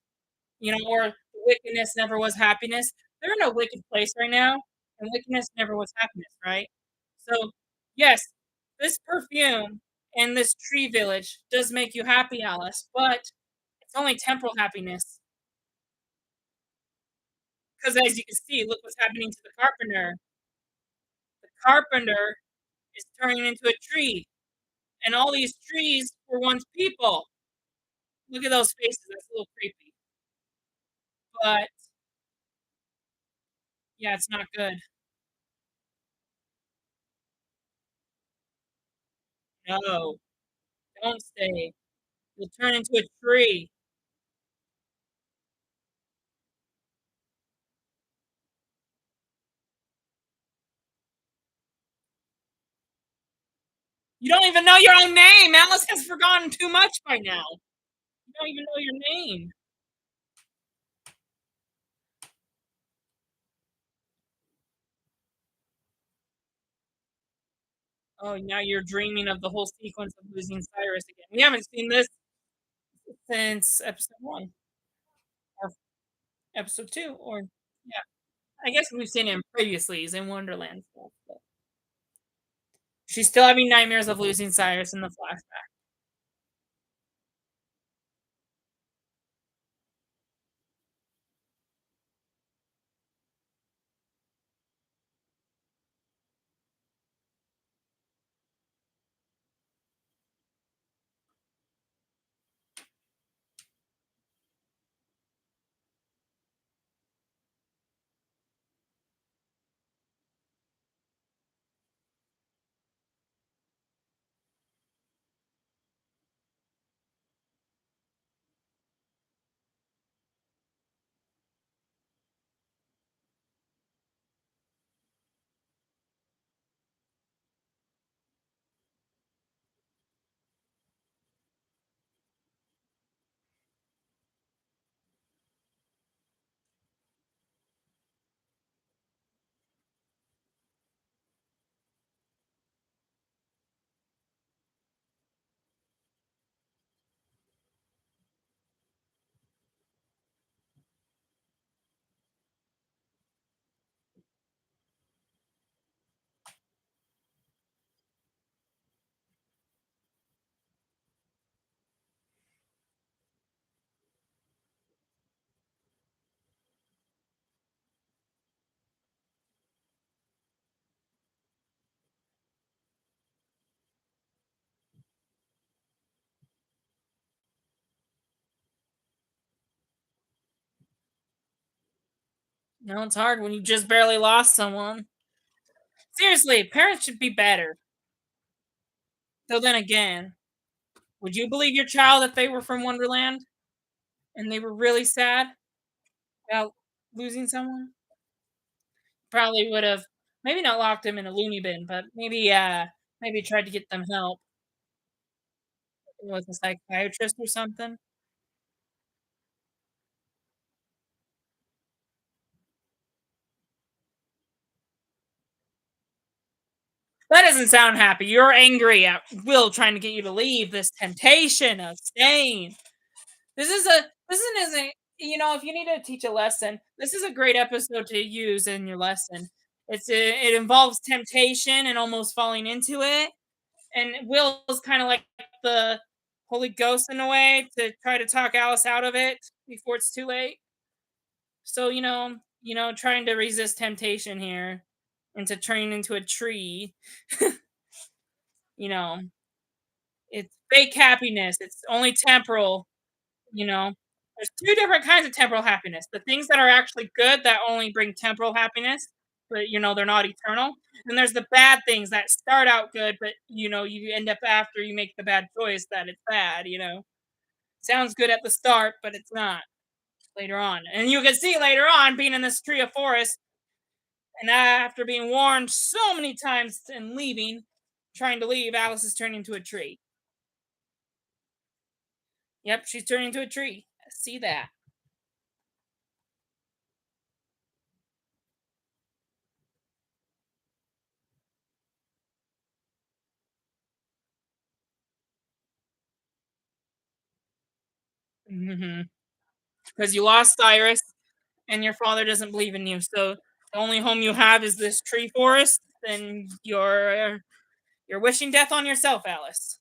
Or wickedness never was happiness. They're in a wicked place right now, and wickedness never was happiness, right? So, yes, this perfume and this tree village does make you happy, Alice, but it's only temporal happiness. Because as you can see, look what's happening to the carpenter. The carpenter is turning into a tree, and all these trees were once people. Look at those faces. That's a little creepy. But yeah, it's not good. No, don't stay. You'll turn into a tree. You don't even know your own name. Alice has forgotten too much by now. You don't even know your name. Oh, now you're dreaming of the whole sequence of losing Cyrus again. We haven't seen this since episode 1 or episode 2 or yeah. I guess we've seen him previously. He's in Wonderland stuff, but she's still having nightmares of losing Cyrus in the flashback. No, it's hard when you just barely lost someone. Seriously, parents should be better. So then again, would you believe your child if they were from Wonderland and they were really sad about losing someone? Probably would have maybe not locked them in a loony bin, but maybe tried to get them help with a psychiatrist or something. That doesn't sound happy. You're angry at Will trying to get you to leave this temptation of staying. This isn't if you need to teach a lesson, this is a great episode to use in your lesson. It involves temptation and almost falling into it, and Will's kind of like the Holy Ghost in a way to try to talk Alice out of it before it's too late. So trying to resist temptation here into turning into a tree. You know, it's fake happiness. It's only temporal. You know, there's two different kinds of temporal happiness. The things that are actually good that only bring temporal happiness, but they're not eternal. And there's the bad things that start out good, but you end up after you make the bad choice that it's bad. Sounds good at the start, but it's not later on. And you can see later on being in this tree of forest, and after being warned so many times and trying to leave, Alice is turning into a tree. Yep, she's turning into a tree. I see that. Because you lost Cyrus, and your father doesn't believe in you. So the only home you have is this tree forest, and you're wishing death on yourself, Alice.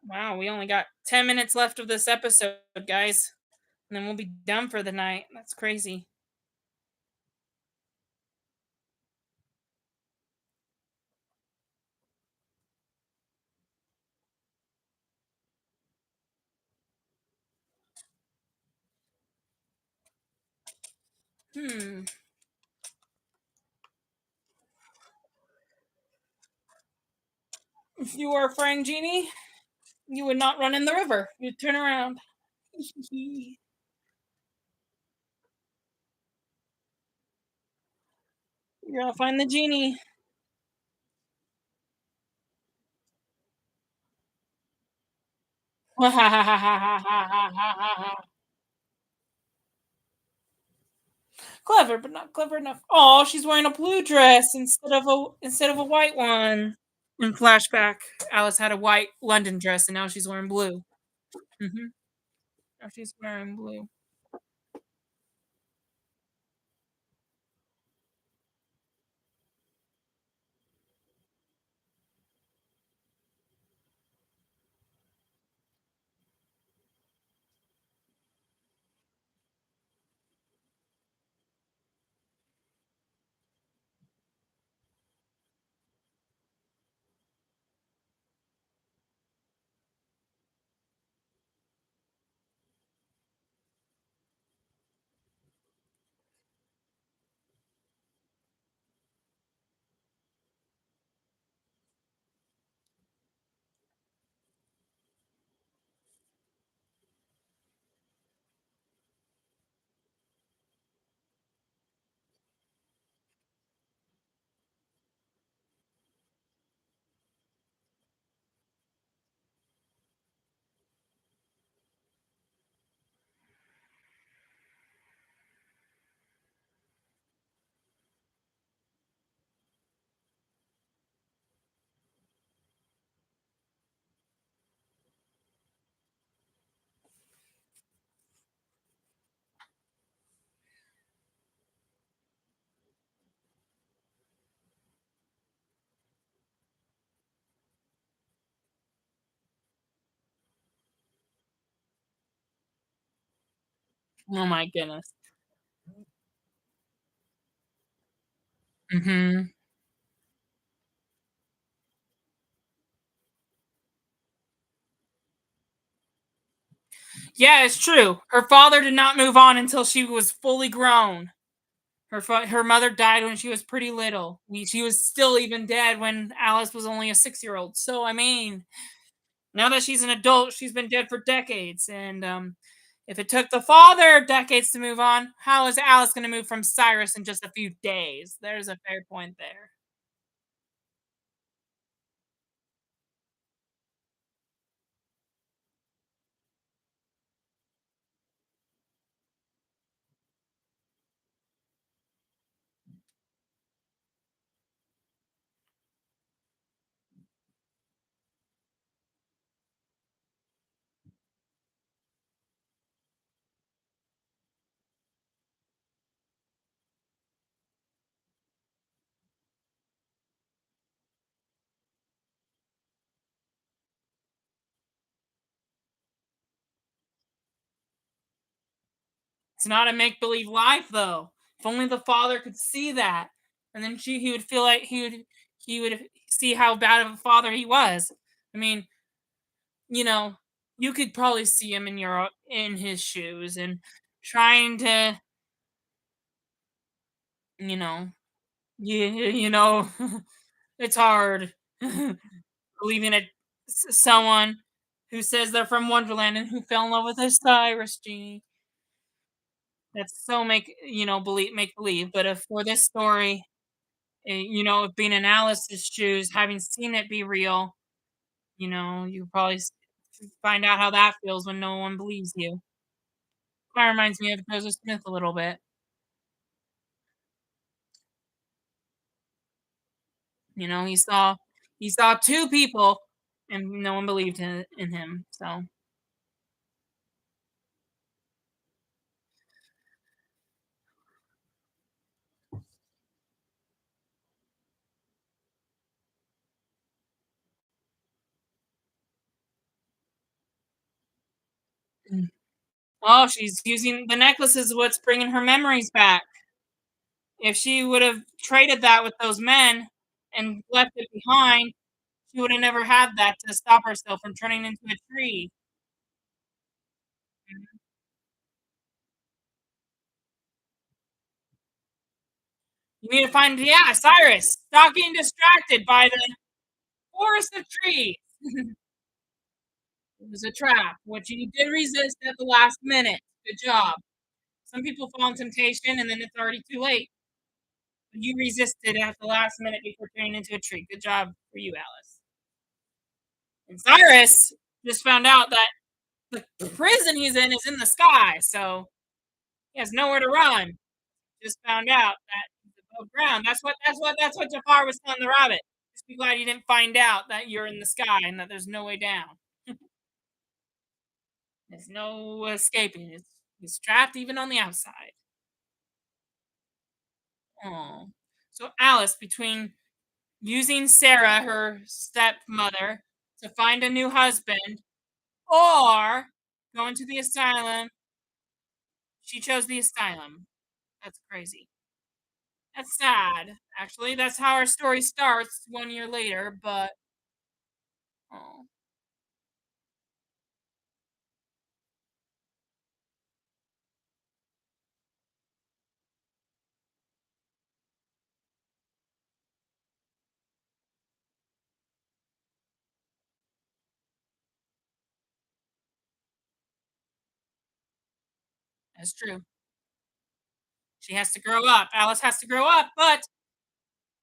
Wow, we only got 10 minutes left of this episode, guys, and then we'll be done for the night. That's crazy. Hmm. If you were a frying genie, you would not run in the river. You'd turn around. You're gonna find the genie. Clever, but not clever enough. Oh, she's wearing a blue dress instead of a white one. In flashback, Alice had a white London dress, and now she's wearing blue. Hmm. Now she's wearing blue. Oh my goodness. Hmm. Yeah, it's true. Her father did not move on until she was fully grown. Her mother died when she was pretty little. She was still even dead when Alice was only a 6-year-old. So I mean, now that she's an adult, she's been dead for decades. And if it took the father decades to move on, how is Alice going to move from Cyrus in just a few days? There's a fair point there. It's not a make believe life though. If only the father could see that, and then he would feel like he would see how bad of a father he was. I mean, you know, you could probably see him in his shoes and trying to, you know, it's hard believing someone who says they're from Wonderland and who fell in love with a Cyrus genie. That's so make believe. But if for this story, if being in Alice's shoes, having seen it be real, you probably find out how that feels when no one believes you. Kind of reminds me of Joseph Smith a little bit. He saw two people, and no one believed in him. So mm. Oh, she's using the necklace is what's bringing her memories back. If she would have traded that with those men and left it behind, she would have never had that to stop herself from turning into a tree. Mhm. You need to find, yeah, Cyrus. Stop getting distracted by the forest of trees. It was a trap, which you did resist at the last minute. Good job. Some people fall in temptation and then it's already too late. But you resisted at the last minute before turning into a tree. Good job for you, Alice. And Cyrus just found out that the prison he's in is in the sky, so he has nowhere to run. Just found out that he's above ground. That's what Jafar was telling the rabbit. Just be glad you didn't find out that you're in the sky and that there's no way down. There's no escaping. He's trapped even on the outside. Oh. So Alice, between using Sarah, her stepmother, to find a new husband, or going to the asylum, she chose the asylum. That's crazy. That's sad. Actually, that's how our story starts 1 year later, but oh, that's true. She has to grow up. Alice has to grow up, but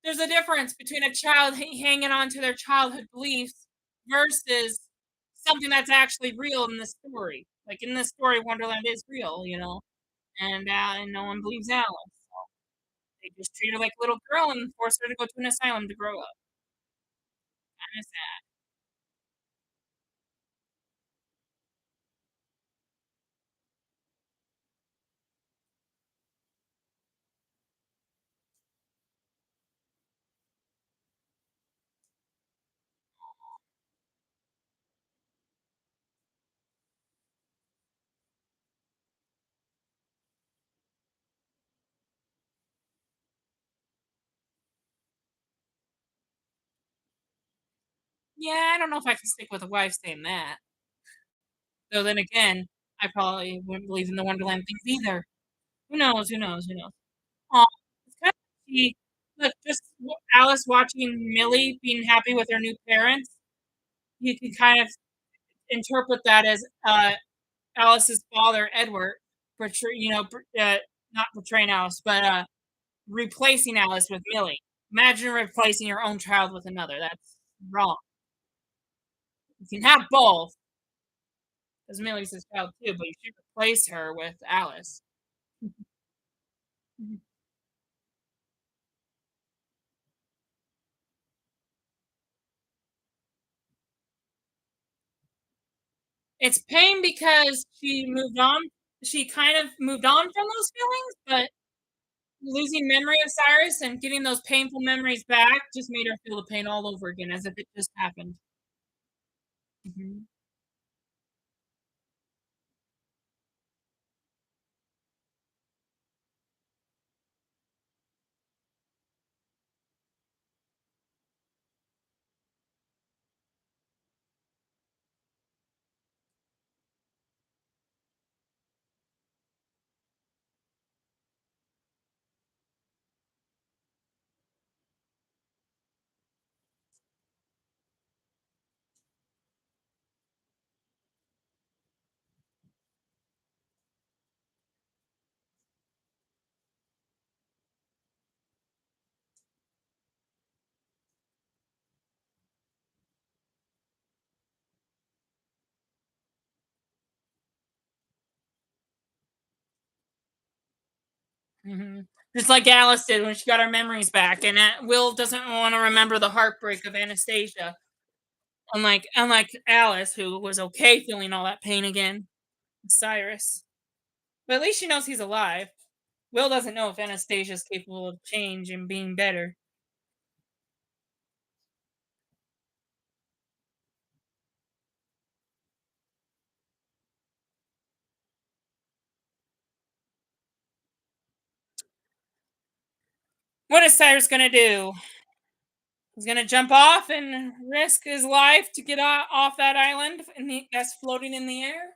there's a difference between a child hanging on to their childhood beliefs versus something that's actually real in the story. Like in this story, Wonderland is real, and no one believes Alice. They just treat her like a little girl and force her to go to an asylum to grow up. Kinda sad. Yeah, I don't know if I can stick with a wife saying that. Though then again, I probably wouldn't believe in the Wonderland things either. Who knows? Who knows? Who knows? Aw, it's kind of sweet. Look, just Alice watching Millie being happy with her new parents. You can kind of interpret that as Alice's father, Edward, not portraying Alice, but replacing Alice with Millie. Imagine replacing your own child with another. That's wrong. You can have both, because Millie's his child too, but you should replace her with Alice. It's pain because she moved on. She kind of moved on from those feelings, but losing memory of Cyrus and getting those painful memories back just made her feel the pain all over again as if it just happened. Mhm. Mhm. Just like Alice did when she got her memories back, and Will doesn't want to remember the heartbreak of Anastasia. Unlike Alice, who was okay feeling all that pain again. Cyrus, but at least she knows he's alive. Will doesn't know if Anastasia's capable of change and being better. What is Cyrus gonna do? He's gonna jump off and risk his life to get off that island that's floating in the air.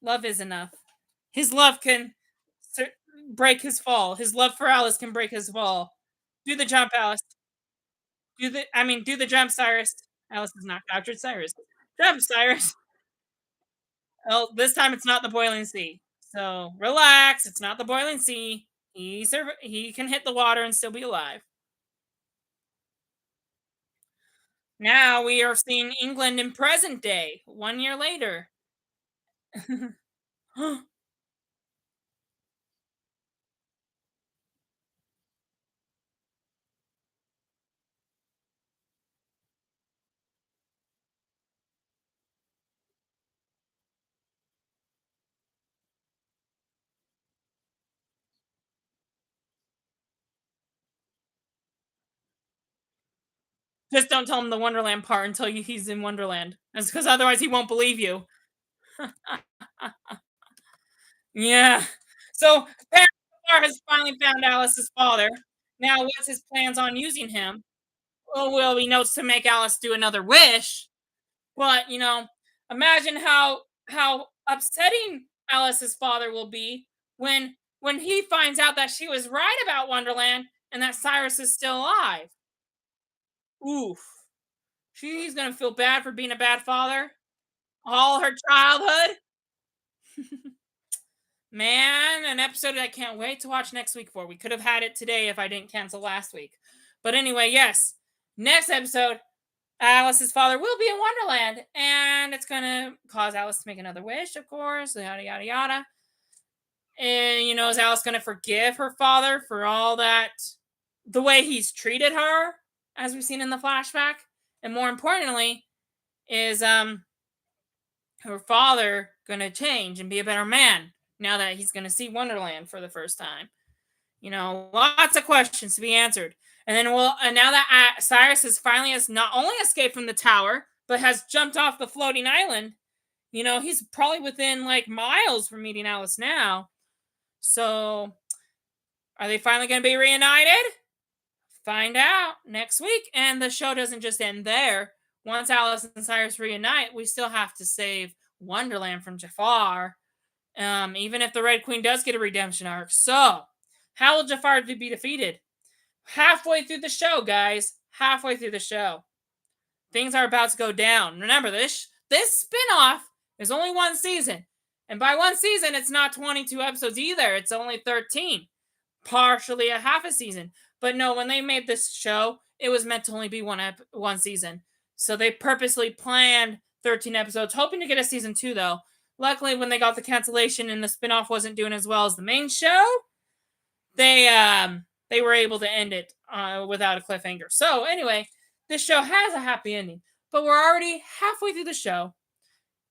Love is enough. His love can cer- break his fall. His love for Alice can break his fall. Do the jump, Alice. Do the jump, Cyrus. Alice is not captured, Cyrus. Jump, Cyrus. Well, this time it's not the boiling sea. So relax. It's not the boiling sea. He can hit the water and still be alive. Now we are seeing England in present day, 1 year later. Just don't tell him the Wonderland part until he's in Wonderland. That's because otherwise he won't believe you. Yeah. So Paramore has finally found Alice's father. Now, what's his plans on using him? Well, he knows to make Alice do another wish. But imagine how upsetting Alice's father will be when he finds out that she was right about Wonderland and that Cyrus is still alive. Oof. She's gonna feel bad for being a bad father all her childhood. Man, an episode I can't wait to watch next week for. We could have had it today if I didn't cancel last week. But anyway, yes. Next episode, Alice's father will be in Wonderland, and it's gonna cause Alice to make another wish, of course, yada yada yada. And is Alice gonna forgive her father for all that, the way he's treated her, as we've seen in the flashback? And more importantly, is her father gonna change and be a better man now that he's gonna see Wonderland for the first time? Lots of questions to be answered. And now that Cyrus has not only escaped from the tower, but has jumped off the floating island, he's probably within like miles from meeting Alice now. So, are they finally going to be reunited? Find out next week. And the show doesn't just end there. Once Alice and Cyrus reunite, we still have to save Wonderland from Jafar. Even if the Red Queen does get a redemption arc. So, how will Jafar be defeated? Halfway through the show, guys. Halfway through the show. Things are about to go down. Remember, this spin-off is only one season. And by one season, it's not 22 episodes either. It's only 13. Partially a half a season. But no, when they made this show, it was meant to only be one season. So they purposely planned 13 episodes, hoping to get a season 2, though. Luckily, when they got the cancellation and the spin-off wasn't doing as well as the main show, they were able to end it without a cliffhanger. So anyway, this show has a happy ending, but we're already halfway through the show,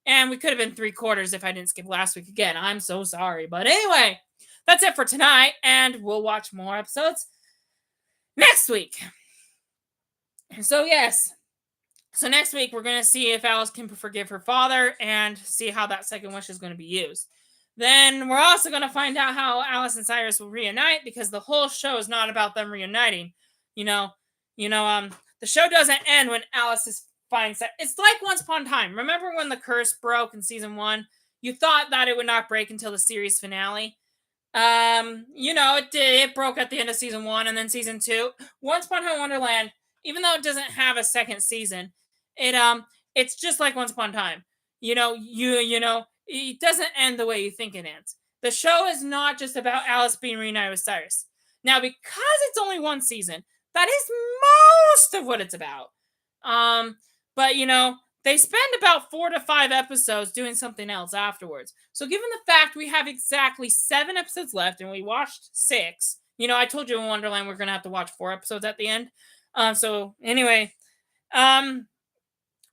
and we could have been 3/4 if I didn't skip last week again. I'm so sorry, but anyway, that's it for tonight, and we'll watch more episodes next week. So yes. So next week we're going to see if Alice can forgive her father and see how that second wish is going to be used. Then we're also going to find out how Alice and Cyrus will reunite, because the whole show is not about them reuniting. You know, the show doesn't end when Alice finds that. It's like Once Upon a Time. Remember when the curse broke in season 1? You thought that it would not break until the series finale. It did. It broke at the end of season 1 and then season 2. Once Upon a Time Wonderland, even though it doesn't have a second season, it's just like Once Upon a Time. It doesn't end the way you think it ends. The show is not just about Alice being reunited with Cyrus. Now, because it's only one season, that is most of what it's about. But, they spend about 4 to 5 episodes doing something else afterwards. So, given the fact we have exactly 7 episodes left and we watched 6, I told you in Wonderland we're going to have to watch 4 episodes at the end. So, anyway, um,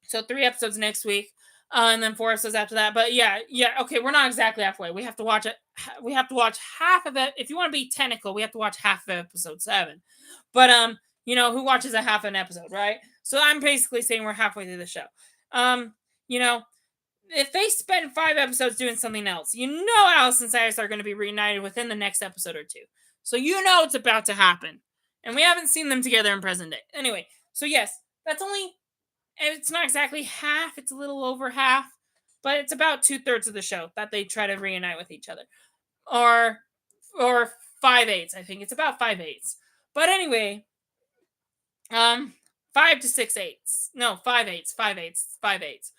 so 3 episodes next week. And then 4 episodes after that. But yeah, okay, we're not exactly halfway. We have to watch it. We have to watch half of it. If you want to be technical, we have to watch half of episode 7. But who watches a half an episode, right? So I'm basically saying we're halfway through the show. Um, you know, if they spend 5 episodes doing something else, Alice and Cyrus are going to be reunited within the next episode or 2. So it's about to happen. And we haven't seen them together in present day. Anyway, so yes, that's only, it's not exactly half, it's a little over half, but it's about 2/3 of the show that they try to reunite with each other. Or 5/8, I think. It's about 5/8. But anyway, 5 to 6/8. No, 5/8, 5/8, 5/8.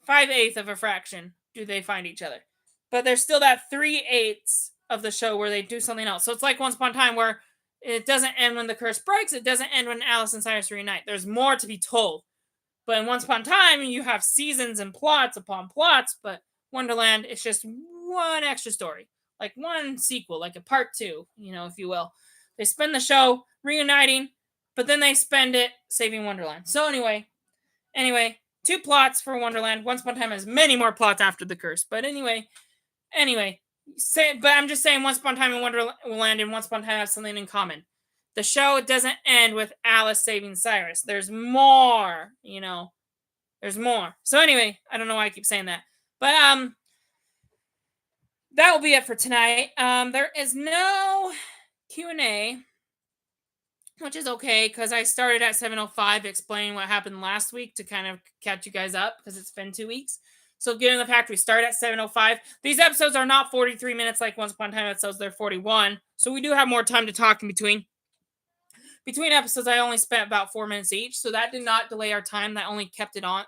5/8 of a fraction do they find each other. But there's still that 3/8 of the show where they do something else. So it's like Once Upon a Time where it doesn't end when the curse breaks. It doesn't end when Alice and Cyrus reunite. There's more to be told. But in Once Upon a Time, you have seasons and plots upon plots. But Wonderland is just one extra story. Like one sequel, like a part 2, if you will. They spend the show reuniting, but then they spend it saving Wonderland. So anyway, 2 plots for Wonderland. Once Upon a Time has many more plots after the curse. But anyway, but I'm just saying Once Upon a Time in Wonderland and Once Upon a Time have something in common. The show doesn't end with Alice saving Cyrus. There's more, There's more. So anyway, I don't know why I keep saying that. But that will be it for tonight. There is no Q&A, which is okay because I started at 7:05 explaining what happened last week to kind of catch you guys up because it's been 2 weeks. So given the fact we start at 7:05, these episodes are not 43 minutes like Once Upon a Time episodes, they're 41. So we do have more time to talk in between. Between episodes, I only spent about 4 minutes each, so that did not delay our time. That only kept it on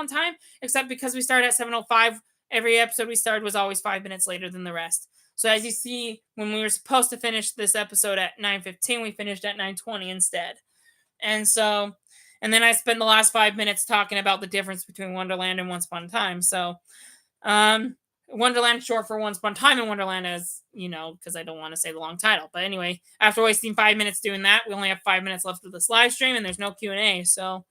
time, except because we started at 7:05, every episode we started was always 5 minutes later than the rest. So as you see, when we were supposed to finish this episode at 9:15, we finished at 9:20 instead. And then I spent the last 5 minutes talking about the difference between Wonderland and Once Upon a Time. So, Wonderland short for Once Upon a Time in Wonderland, as because I don't want to say the long title. But anyway, after wasting 5 minutes doing that, we only have 5 minutes left of this live stream, and there's no Q&A. So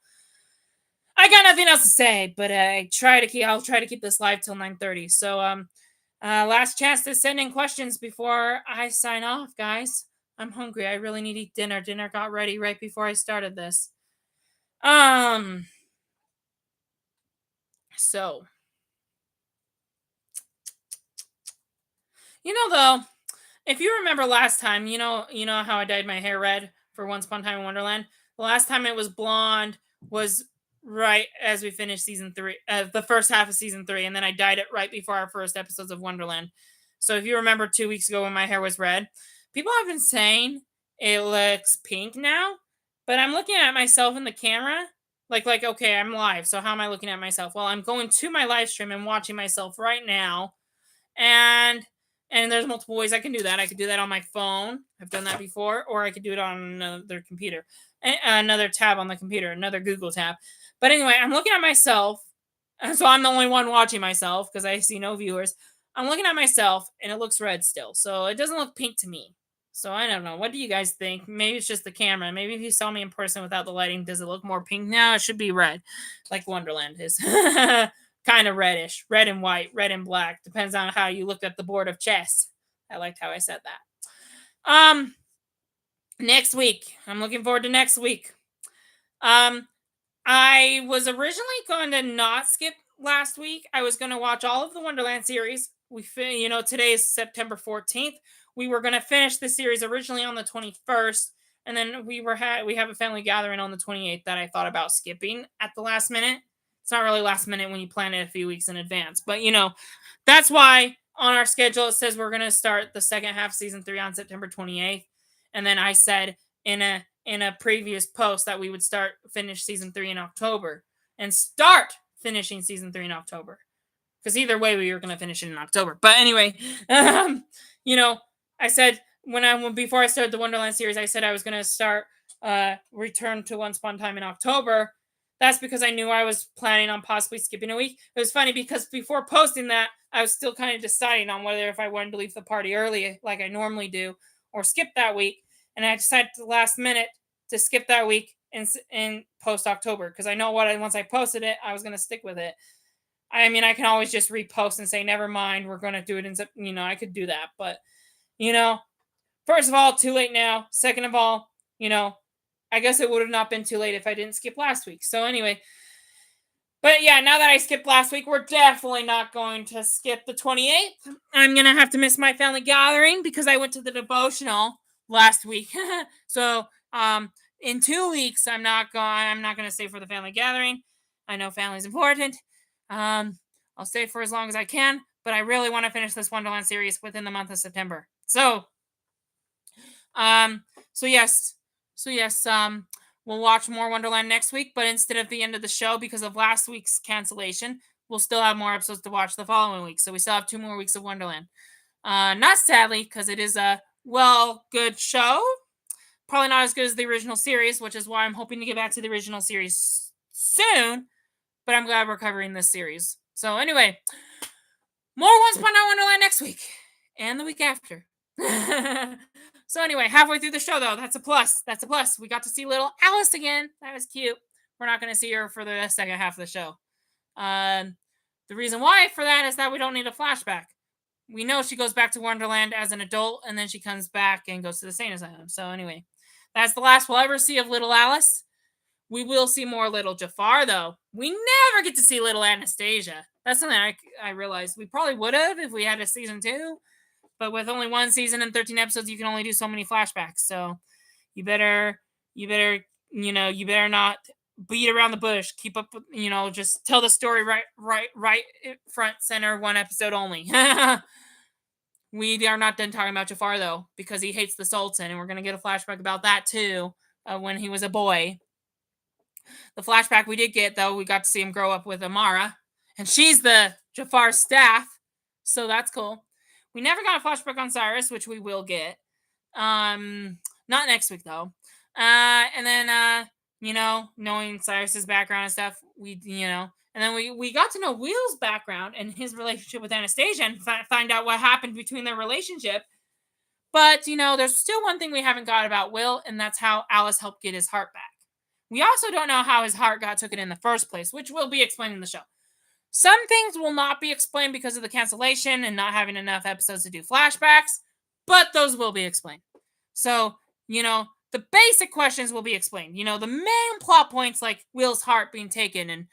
I got nothing else to say. But I'll try to keep this live till 9:30. So last chance to send in questions before I sign off, guys. I'm hungry. I really need to eat dinner. Dinner got ready right before I started this. So, though, if you remember last time, you know how I dyed my hair red for Once Upon a Time in Wonderland? The last time it was blonde was right as we finished season 3, the first half of season 3, and then I dyed it right before our first episodes of Wonderland. So if you remember 2 weeks ago when my hair was red, people have been saying it looks pink now, but I'm looking at myself in the camera. Like, okay, I'm live, so how am I looking at myself? Well, I'm going to my live stream and watching myself right now, and there's multiple ways I can do that. I could do that on my phone. I've done that before, or I could do it on another computer, another tab on the computer, another Google tab. But anyway, I'm looking at myself, and so I'm the only one watching myself because I see no viewers. I'm looking at myself, and it looks red still, so it doesn't look pink to me. So I don't know. What do you guys think? Maybe it's just the camera. Maybe if you saw me in person without the lighting, does it look more pink now? It should be red, like Wonderland is. Kind of reddish, red and white, red and black. Depends on how you look at the board of chess. I liked how I said that. Next week. I'm looking forward to next week. I was originally going to not skip last week. I was going to watch all of the Wonderland series. Today is September 14th. We were going to finish the series originally on the 21st, and then we have a family gathering on the 28th that I thought about skipping at the last minute. It's not really last minute when you plan it a few weeks in advance, but that's why on our schedule it says we're going to start the second half of season 3 on September 28th, and then I said in a previous post that we would finish season 3 in October and start finishing season 3 in October, because either way we were going to finish it in October. But anyway, I said before I started the Wonderland series, I said I was going to start return to Once Upon a Time in October, that's because I knew I was planning on possibly skipping a week. It was funny because before posting that, I was still kind of deciding on whether if I wanted to leave the party early like I normally do or skip that week. And I decided at the last minute to skip that week and post October because I know once I posted it, I was going to stick with it. I mean, I can always just repost and say, never mind, we're going to do it in, I could do that. But, you know, first of all, too late now. Second of all, I guess it would have not been too late if I didn't skip last week. So anyway, but yeah, now that I skipped last week, we're definitely not going to skip the 28th. I'm going to have to miss my family gathering because I went to the devotional last week. So, in 2 weeks, I'm not going to stay for the family gathering. I know family's important. I'll stay for as long as I can, but I really want to finish this Wonderland series within the month of September. So yes, we'll watch more Wonderland next week, but instead of the end of the show because of last week's cancellation, we'll still have more episodes to watch the following week. So we still have 2 more weeks of Wonderland. Not sadly, because it is a good show. Probably not as good as the original series, which is why I'm hoping to get back to the original series soon. But I'm glad we're covering this series. So anyway, more Once Upon a Wonderland next week and the week after. So anyway, halfway through the show though, that's a plus. We got to see little Alice again. That was cute. We're not going to see her for the second half of the show. The reason why for that is that we don't need a flashback. We know she goes back to Wonderland as an adult, and then she comes back and goes to the Sane Asylum. So anyway, that's the last we'll ever see of little Alice. We will see more little Jafar, though. We never get to see little Anastasia. That's something I realized. We probably would have if we had a season 2. But with only 1 season and 13 episodes, you can only do so many flashbacks. So you better not beat around the bush. Keep up, just tell the story right front center, 1 episode only. We are not done talking about Jafar, though, because he hates the Sultan, and we're going to get a flashback about that, too, when he was a boy. The flashback we did get, though, we got to see him grow up with Amara, and she's the Jafar staff, so that's cool. We never got a flashback on Cyrus, which we will get. Not next week, though. And then, knowing Cyrus's background and stuff, and then we got to know Will's background and his relationship with Anastasia and find out what happened between their relationship. But, there's still one thing we haven't got about Will, and that's how Alice helped get his heart back. We also don't know how his heart got taken in the first place, which will be explained in the show. Some things will not be explained because of the cancellation and not having enough episodes to do flashbacks, but those will be explained. So, the basic questions will be explained. The main plot points like Will's heart being taken and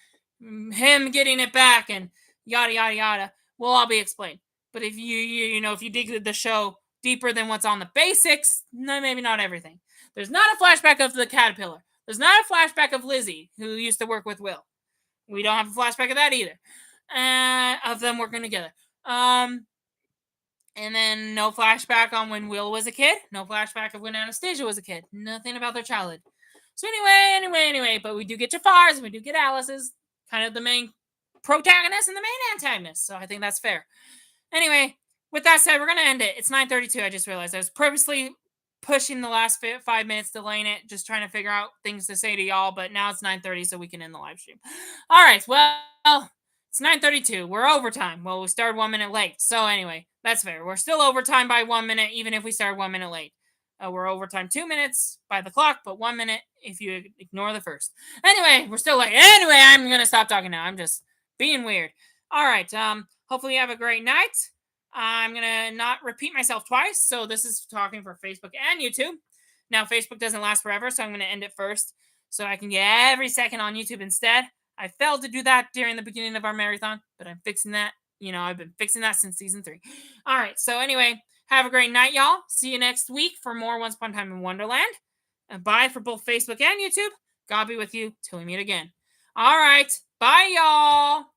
him getting it back and yada, yada, yada will all be explained. But if if you dig the show deeper than what's on the basics, no, maybe not everything. There's not a flashback of the caterpillar. There's not a flashback of Lizzie, who used to work with Will. We don't have a flashback of that either. Of them working together. And then no flashback on when Will was a kid. No flashback of when Anastasia was a kid. Nothing about their childhood. So anyway. But we do get Jafar's and we do get Alice's. Kind of the main protagonist and the main antagonist. So I think that's fair. Anyway, with that said, we're going to end it. It's 9:32. I just realized I was purposely pushing the last 5 minutes, delaying it, just trying to figure out things to say to y'all, but now it's 9:30, so we can end the live stream. All right, well, it's 9:32. We're overtime. Well, we started 1 minute late, so anyway, that's fair. We're still overtime by 1 minute, even if we started 1 minute late. We're overtime 2 minutes by the clock, but 1 minute if you ignore the first. Anyway, we're still late. Anyway, I'm going to stop talking now. I'm just being weird. All right, hopefully you have a great night. I'm going to not repeat myself twice. So this is talking for Facebook and YouTube. Now, Facebook doesn't last forever, so I'm going to end it first so I can get every second on YouTube instead. I failed to do that during the beginning of our marathon, but I'm fixing that. I've been fixing that since season 3. All right. So anyway, have a great night, y'all. See you next week for more Once Upon a Time in Wonderland. And bye for both Facebook and YouTube. God be with you till we meet again. All right. Bye, y'all.